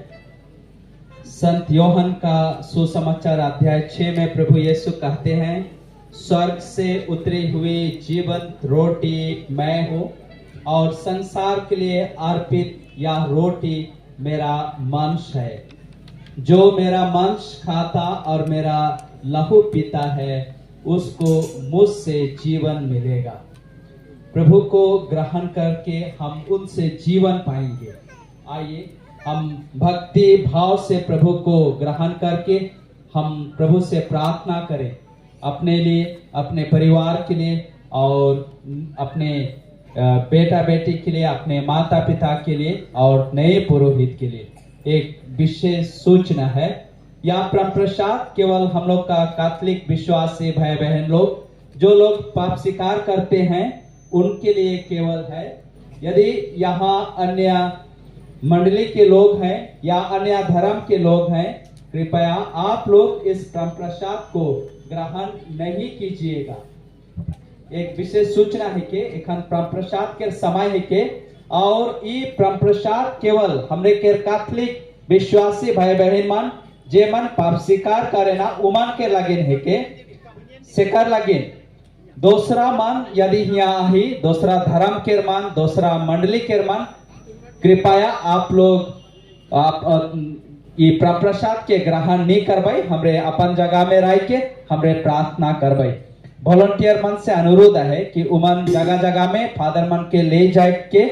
संत योहन का सुसमाचार अध्याय 6 में प्रभु यीशु कहते हैं, स्वर्ग से उतरी हुई जीवंत रोटी मैं हूँ और संसार के लिए अर्पित यह रोटी मेरा मांस है। जो मेरा मांस खाता और मेरा लहू पीता है उसको मुझसे जीवन मिलेगा। प्रभु को ग्रहण करके हम उनसे जीवन पाएंगे। आइए हम भक्ति भाव से प्रभु को ग्रहण करके हम प्रभु से प्रार्थना करें, अपने लिए, अपने परिवार के लिए और अपने बेटा बेटी के लिए, अपने माता पिता के लिए और नए पुरोहित के लिए। एक विशेष सूचना है, यह प्रसाद केवल हम लोग का कैथोलिक विश्वासी भाई बहन लोग, जो लोग पाप स्वीकार करते हैं उनके लिए केवल है। यदि यहाँ अन्य मंडली के लोग हैं या अन्य धर्म के लोग हैं, कृपया आप लोग इस प्रसाद को ग्रहण नहीं कीजिएगा। एक विशेष सूचना है कि एखन प्रसाद के समय है के और ये प्रसाद केवल हमरे के कैथोलिक विश्वासी भाई बहन मन जे मन पाप स्वीकार करे ना उमन के लगिन है के सेकर लगिन। दूसरा मन यदि यहाँ ही दूसरा धर्म के मन, दूसरा मंडली के मन, कृपया आप लोग ये प्रसाद के ग्रहण नहीं करबई। हमरे अपन जगह में रह के हमरे प्रार्थना करबई। वॉलंटियर मन से अनुरोध है कि उमन जगह जगह में फादर मन के ले जाए के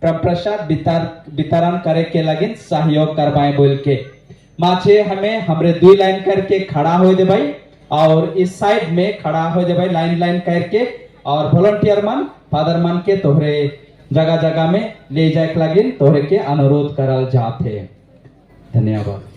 प्रसाद वितरण करे के लगिन सहयोग करवाए बोल के। माचे हमें हमरे 2 लाइन करके खड़ा हो दे भाई और इस साइड में खड़ा हो दे भाई लाइन करके, और वॉलंटियर मन फादर मन के तोहरे जगह जगह में ले जाए लगिन तोहरे के अनुरोध करल जाते। धन्यवाद।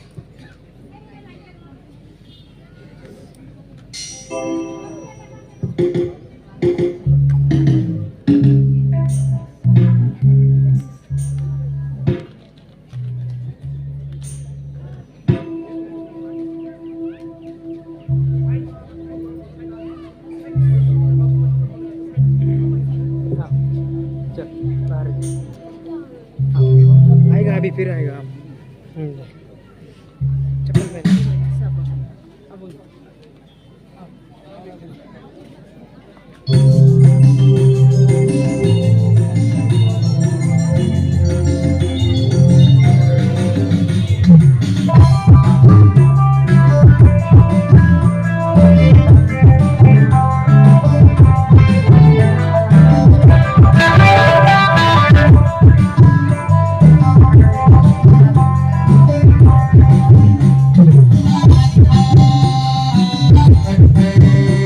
फिर आएगा चप्पल पहन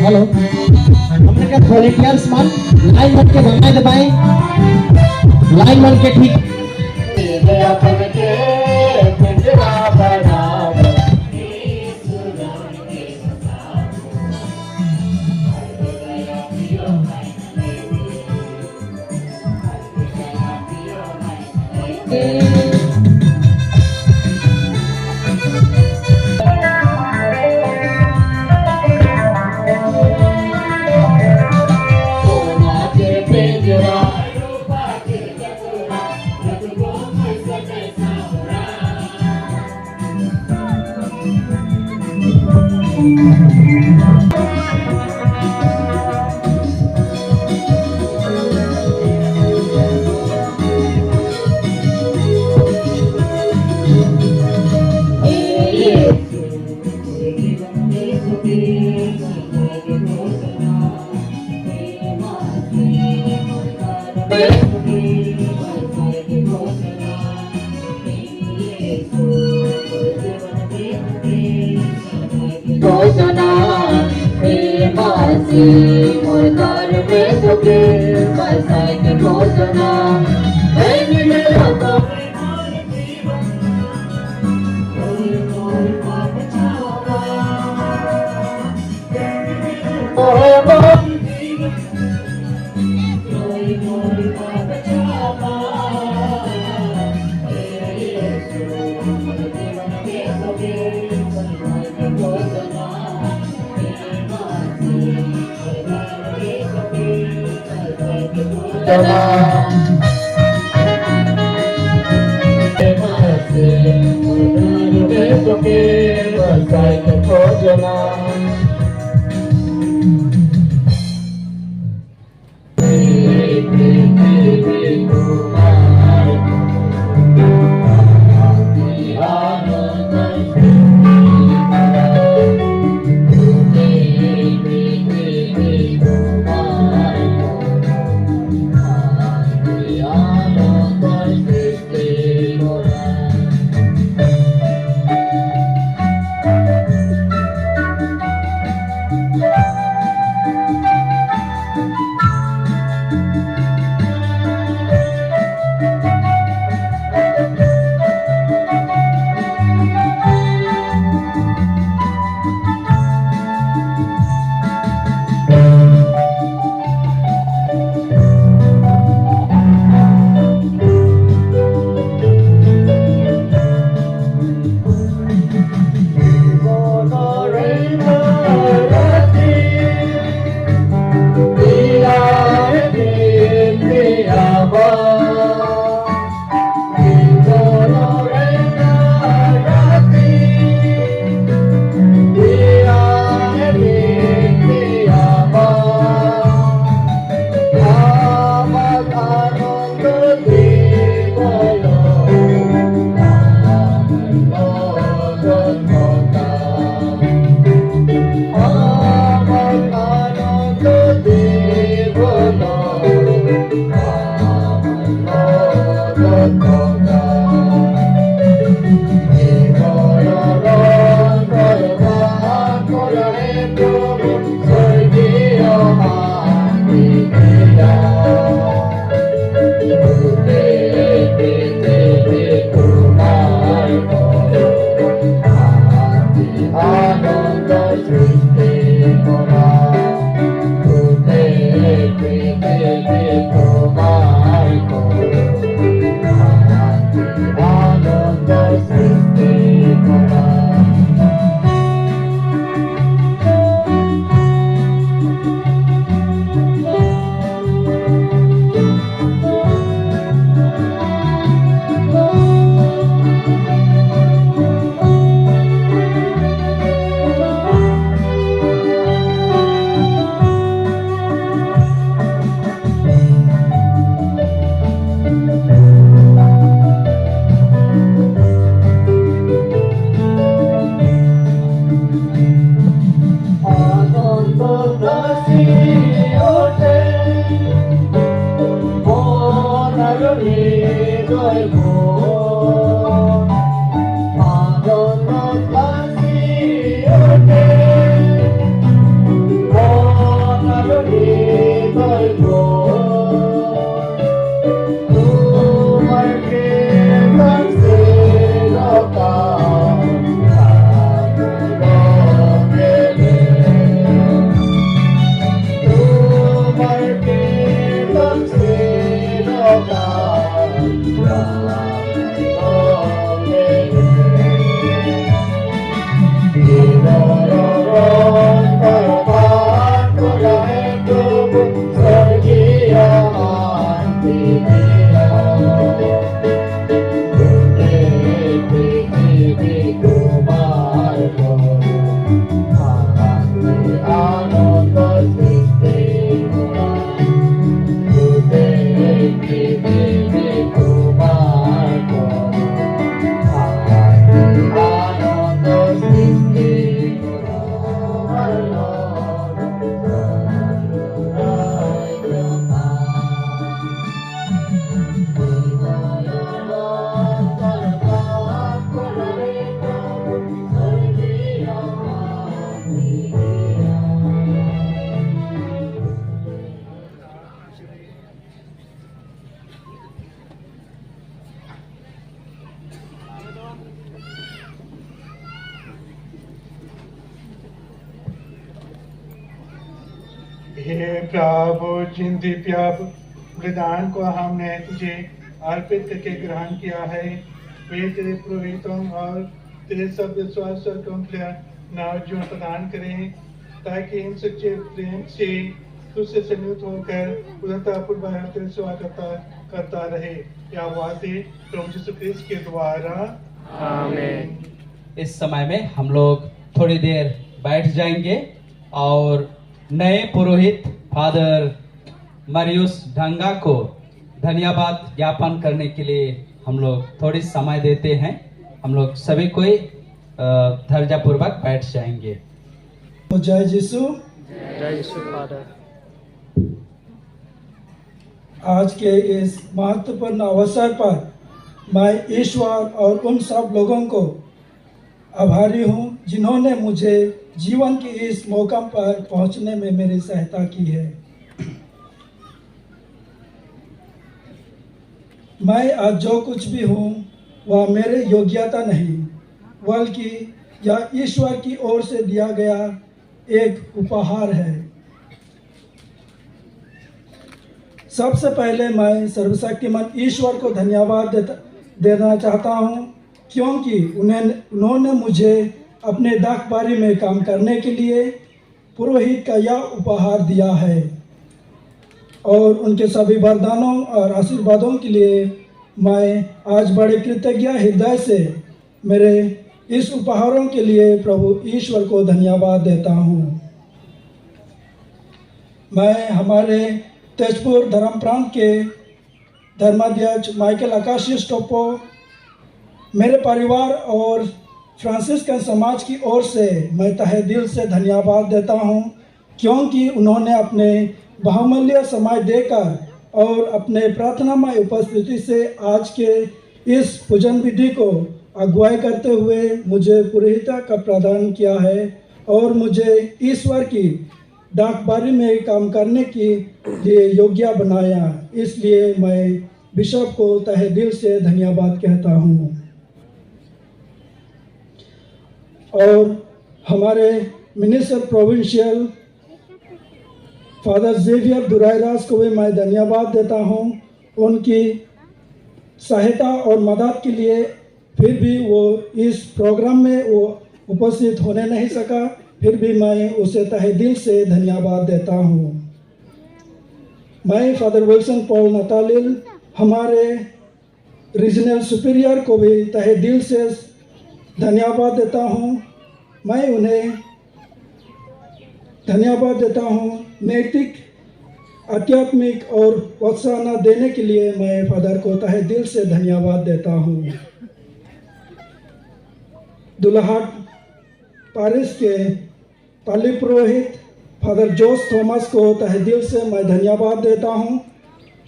हेलो हमने क्या वॉलंटियर्स मान लाइन बन के बनाए दबाएं लाइन बन के ठीक घोषणा हे मासी मोरदार में सुखे बसाए के घोषणा हे मिले लोगों हे प्रभु, जिन दिव्य बलिदान को हमने तुझे अर्पित करके ग्रहण किया है, वे तेरे पुरोहितों और तेरे सब विश्वासों को नवजीवन प्रदान करें, ताकि इन सच्चे प्रेम से तुझसे संयुक्त होकर उदारतापूर्वक तेरे सेवा करता रहे। या वादे प्रभु यीशु क्रिस्त के द्वारा, आमीन। इस समय में हम लोग थोड़ी देर बैठ जाएंगे और नए पुरोहित फादर मरियुस ढंगा को धन्यवाद ज्ञापन करने के लिए हम लोग थोड़ी समय देते हैं। हम लोग सभी कोई धैर्यपूर्वक बैठ जाएंगे। जय यीशु। जय यीशु फादर। आज के इस महत्वपूर्ण अवसर पर मैं ईश्वर और उन सब लोगों को आभारी हूँ जिन्होंने मुझे जीवन के इस मौका पर पहुँचने में मेरी सहायता की है। मैं आज जो कुछ भी हूँ वह मेरे योग्यता नहीं, बल्कि यह ईश्वर की ओर से दिया गया एक उपहार है। सबसे पहले मैं सर्वशक्तिमान ईश्वर को धन्यवाद देना चाहता हूँ, क्योंकि उन्होंने मुझे अपने दाखबारी में काम करने के लिए पुरोहित का यह उपहार दिया है, और उनके सभी वरदानों और आशीर्वादों के लिए मैं आज बड़े कृतज्ञ हृदय से मेरे इस उपहारों के लिए प्रभु ईश्वर को धन्यवाद देता हूँ। मैं हमारे तेजपुर धर्म प्रांत के धर्माध्यक्ष माइकल आकाशियस टोपो, मेरे परिवार और फ्रांसिस्कन समाज की ओर से मैं तहे दिल से धन्यवाद देता हूँ, क्योंकि उन्होंने अपने बहुमूल्य समय देकर और अपने प्रार्थनामय उपस्थिति से आज के इस पूजन विधि को अगुवाई करते हुए मुझे पुरोहिता का प्रदान किया है और मुझे ईश्वर की डाकबारी में काम करने के लिए योग्य बनाया। इसलिए मैं बिशप को तहे दिल से धन्यवाद कहता हूँ। और हमारे मिनिस्टर प्रोविंशियल फादर जेवियर दुराईराज को भी मैं धन्यवाद देता हूँ। उनकी सहायता और मदद के लिए फिर भी वो इस प्रोग्राम में वो उपस्थित होने नहीं सका, फिर भी मैं उसे तहे दिल से धन्यवाद देता हूँ। मैं फादर विल्सन पॉल नतालिल, हमारे रीजनल सुपीरियर को भी तहे दिल से धन्यवाद देता हूँ। मैं उन्हें धन्यवाद देता हूँ नैतिक, आध्यात्मिक और प्रोत्साहन देने के लिए। मैं फादर को तहे दिल से धन्यवाद देता हूँ। दुल्हाट पारिस के पाली पुरोहित फादर जोस थॉमस को तहे दिल से मैं धन्यवाद देता हूँ।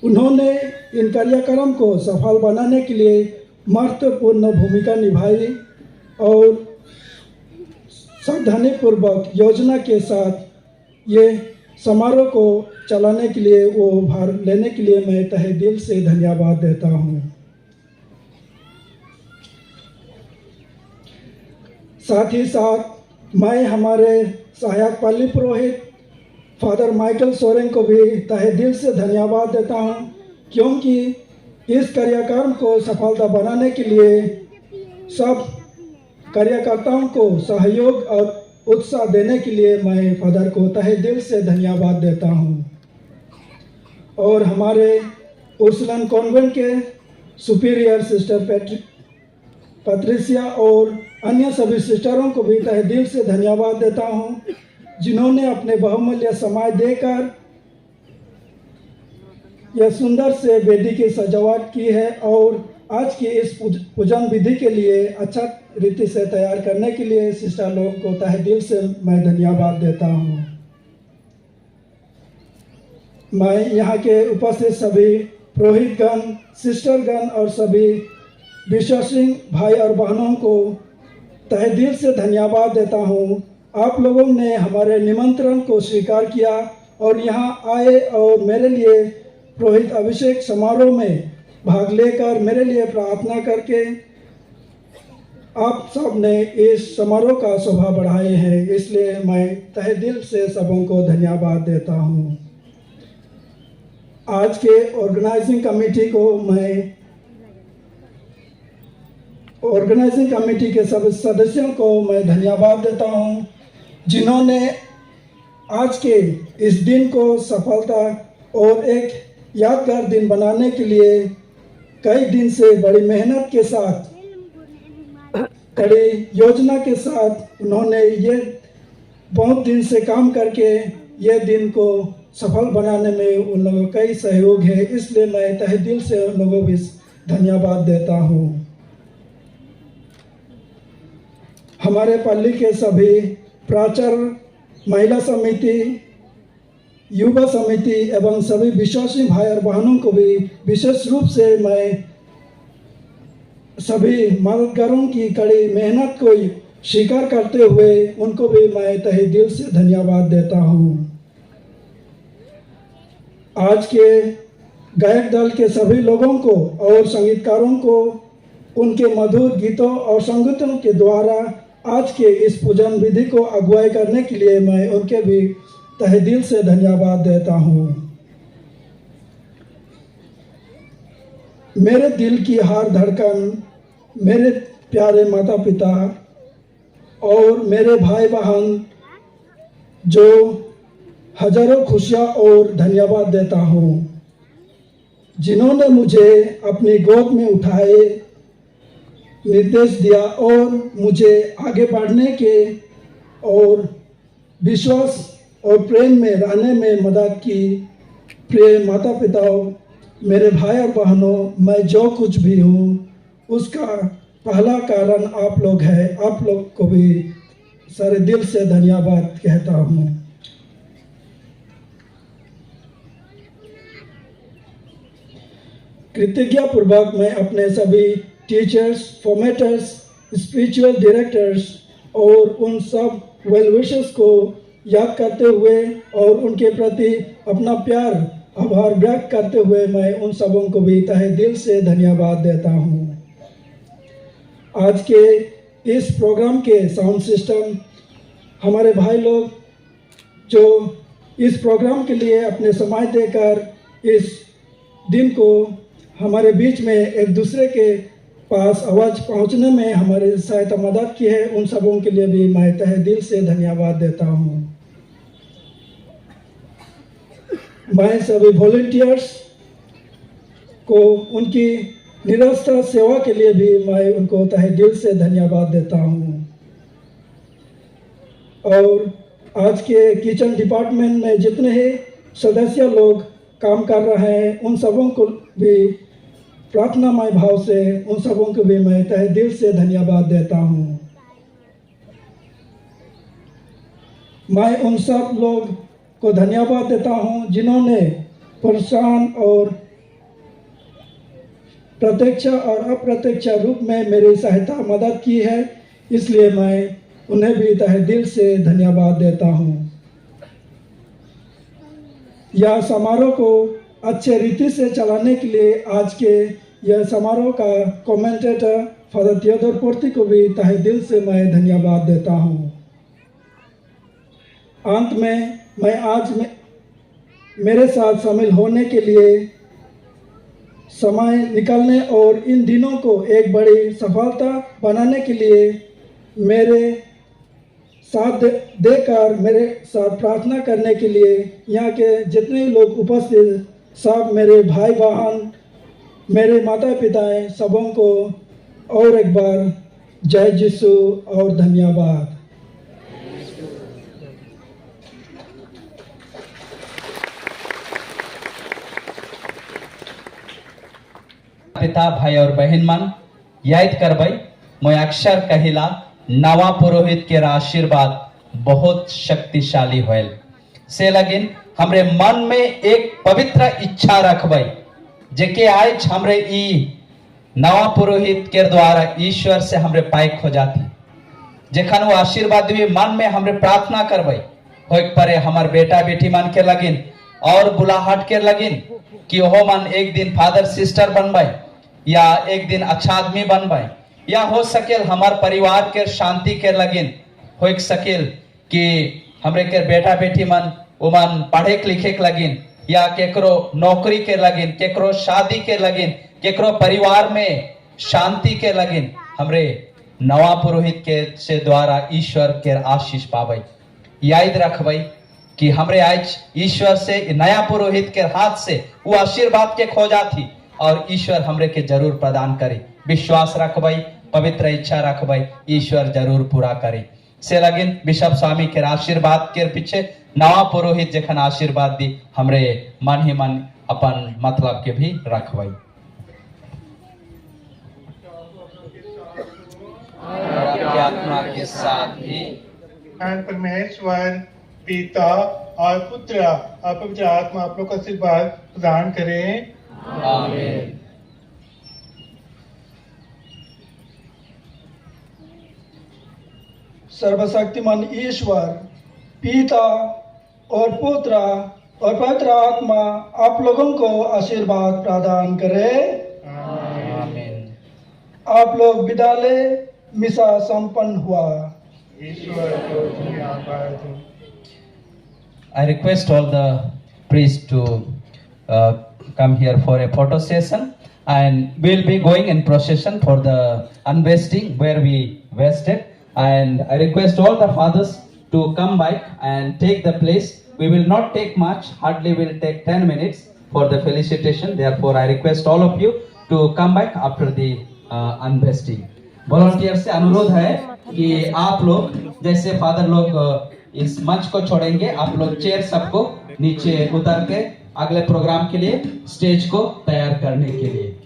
उन्होंने इन कार्यक्रम को सफल बनाने के लिए महत्वपूर्ण भूमिका निभाई और सावधानीपूर्वक योजना के साथ ये समारोह को चलाने के लिए वो भार लेने के लिए मैं तहे दिल से धन्यवाद देता हूँ। साथ ही साथ मैं हमारे सहायक पाली पुरोहित फादर माइकल सोरेन को भी तहे दिल से धन्यवाद देता हूँ, क्योंकि इस कार्यक्रम को सफलता बनाने के लिए सब कार्यकर्ताओं को सहयोग और उत्साह देने के लिए मैं फादर को तहे दिल से धन्यवाद देता हूँ। और हमारे उर्सुलन कॉन्वेंट के सुपीरियर सिस्टर पैट्रिसिया और अन्य सभी सिस्टरों को भी तहे दिल से धन्यवाद देता हूँ, जिन्होंने अपने बहुमूल्य समय देकर यह सुंदर से वेदी की सजावट की है और आज की इस पूजन विधि के लिए अच्छा रीति से तैयार करने के लिए सिस्टर लोगों को तहे दिल से मैं धन्यवाद देता हूँ। मैं यहाँ के उपस्थित सभी पुरोहितगण, सिस्टरगण और सभी विश्वासी भाई और बहनों को तहे दिल से धन्यवाद देता हूँ। आप लोगों ने हमारे निमंत्रण को स्वीकार किया और यहाँ आए और मेरे लिए पुरोहित अभिषेक समारोह में भाग लेकर मेरे लिए प्रार्थना करके आप सब ने इस समारोह का शोभा बढ़ाए हैं, इसलिए मैं तहे दिल से सबों को धन्यवाद देता हूँ। आज के ऑर्गेनाइजिंग कमेटी के सब सदस्यों को मैं धन्यवाद देता हूँ, जिन्होंने आज के इस दिन को सफलता और एक यादगार दिन बनाने के लिए कई दिन से बड़ी मेहनत के साथ, कड़ी योजना के साथ उन्होंने ये बहुत दिन से काम करके ये दिन को सफल बनाने में उन लोगों का कई सहयोग है, इसलिए मैं तहे दिल से उन लोगों को धन्यवाद देता हूँ। हमारे पल्ली के सभी प्राचार्य, महिला समिति, युवा समिति एवं सभी विश्वासी भाई और बहनों को भी विशेष रूप से मैं सभी मददगारों की कड़ी मेहनत को स्वीकार करते हुए उनको भी मैं तहे दिल से धन्यवाद देता हूँ। आज के गायक दल के सभी लोगों को और संगीतकारों को उनके मधुर गीतों और संगीतों के द्वारा आज के इस पूजन विधि को अगुवाई करने के लिए मैं उनके भी तहे दिल से धन्यवाद देता हूँ। मेरे दिल की हर धड़कन, मेरे प्यारे माता पिता और मेरे भाई बहन, जो हजारों खुशियाँ और धन्यवाद देता हूँ, जिन्होंने मुझे अपनी गोद में उठाए, निर्देश दिया और मुझे आगे बढ़ने के और विश्वास और प्रेम में रहने में मदद की। प्रिय माता पिताओं, मेरे भाई और बहनों, मैं जो कुछ भी हूँ उसका पहला कारण आप लोग हैं। आप लोग को भी सारे दिल से धन्यवाद कहता हूँ। कृतज्ञता पूर्वक मैं अपने सभी टीचर्स, फॉर्मेटर्स, स्पिरिचुअल डायरेक्टर्स और उन सब वेल विशर्स को याद करते हुए और उनके प्रति अपना प्यार, आभार व्यक्त करते हुए मैं उन सबों को भी तहे दिल से धन्यवाद देता हूँ। आज के इस प्रोग्राम के साउंड सिस्टम, हमारे भाई लोग जो इस प्रोग्राम के लिए अपने समय देकर इस दिन को हमारे बीच में एक दूसरे के पास आवाज़ पहुंचने में हमारी सहायता मदद की है, उन सबों के लिए भी मैं तहे दिल से धन्यवाद देता हूं। मैं सभी वॉलंटियर्स को उनकी निरंतर सेवा के लिए भी मैं उनको तहे दिल से धन्यवाद देता हूं। और आज के किचन डिपार्टमेंट में जितने ही सदस्य लोग काम कर रहे हैं, उन सबों को भी प्रार्थनामय भाव से उन सबों को भी मैं तहे दिल से धन्यवाद देता हूँ। मैं उन सब लोग को धन्यवाद देता हूँ जिन्होंने परेशान और प्रत्यक्ष और अप्रत्यक्ष रूप में मेरी सहायता मदद की है, इसलिए मैं उन्हें भी तहे दिल से धन्यवाद देता हूँ। यह समारोह को अच्छे रीति से चलाने के लिए आज के यह समारोह का कमेंटेटर फादर थियोडोर पोर्ती को भी तहे दिल से मैं धन्यवाद देता हूँ। अंत में मैं आज मेरे साथ शामिल होने के लिए समय निकालने और इन दिनों को एक बड़ी सफलता बनाने के लिए मेरे साथ देकर मेरे साथ प्रार्थना करने के लिए यहाँ के जितने लोग उपस्थित, सब मेरे भाई बहन, मेरे माता पिताएं, सबों को और एक बार जय यीशु और धन्यवाद। पिता भाई और बहन मन याद करबई, मैं अक्सर कहिला नवा पुरोहित के आशीर्वाद बहुत शक्तिशाली होल से लगिन हमरे मन में एक पवित्र इच्छा रखबई जेके आज हमरे ई नवा पुरोहित के द्वारा ईश्वर से हमरे पाइक हो जाती, जेखन वो आशीर्वाद भी मन में हमरे प्रार्थना करबई हो परे हमार बेटा बेटी मन के लगिन और बुलाहट के लगिन कि ओहो मन एक दिन फादर सिस्टर बनबई या एक दिन अच्छा आदमी बनबई, या हो सकेल हमार परिवार के शांति के लगिन हो सकेल कि हमरे के बेटा बेटी मन उमन पढ़े लिखे के लगिन या केकरो नौकरी के लगिन केकरो शादी के लगिन केकरो परिवार में शांति के लगिन हमरे नवा पुरोहित के से द्वारा ईश्वर के आशीष पावे। याद रखबई कि हमरे आज ईश्वर से नया पुरोहित के हाथ से वो आशीर्वाद के खोजा थी और ईश्वर हमरे के जरूर प्रदान करे। विश्वास रखबई, पवित्र इच्छा रखबई, ईश्वर जरूर पूरा करे। से लगिन बिशप स्वामी के आशीर्वाद के पीछे नवा पुरोहित जखन आशीर्वाद दी हमरे मन ही मन अपन मतलब के भी रखबई। आपकी आत्मा के साथ भी परमेश्वर पिता और पुत्र और पवित्र आत्मा आप लोग का आशीर्वाद प्रदान करें। आमीन। सर्वशक्तिमान ईश्वर पिता और पुत्र और पवित्र आत्मा आप लोगों को आशीर्वाद प्रदान करे। आमीन। आप लोग विदा ले, मिसा संपन्न हुआ। ईश्वर को धन्यवाद दो। I request all the priests to come here for a photo session, and we'll be going in procession for the unvesting where we vested. And I request all the fathers to come back and take the place. We will not take much, hardly will take 10 minutes for the felicitation. Therefore, I request all of you to come back after the unvesting. Volunteer से अनुरोध है कि आप लोग जैसे father लोग इस मंच को छोड़ेंगे, आप लोग चेयर सबको नीचे उतर के अगले प्रोग्राम के लिए स्टेज को तैयार करने के लिए।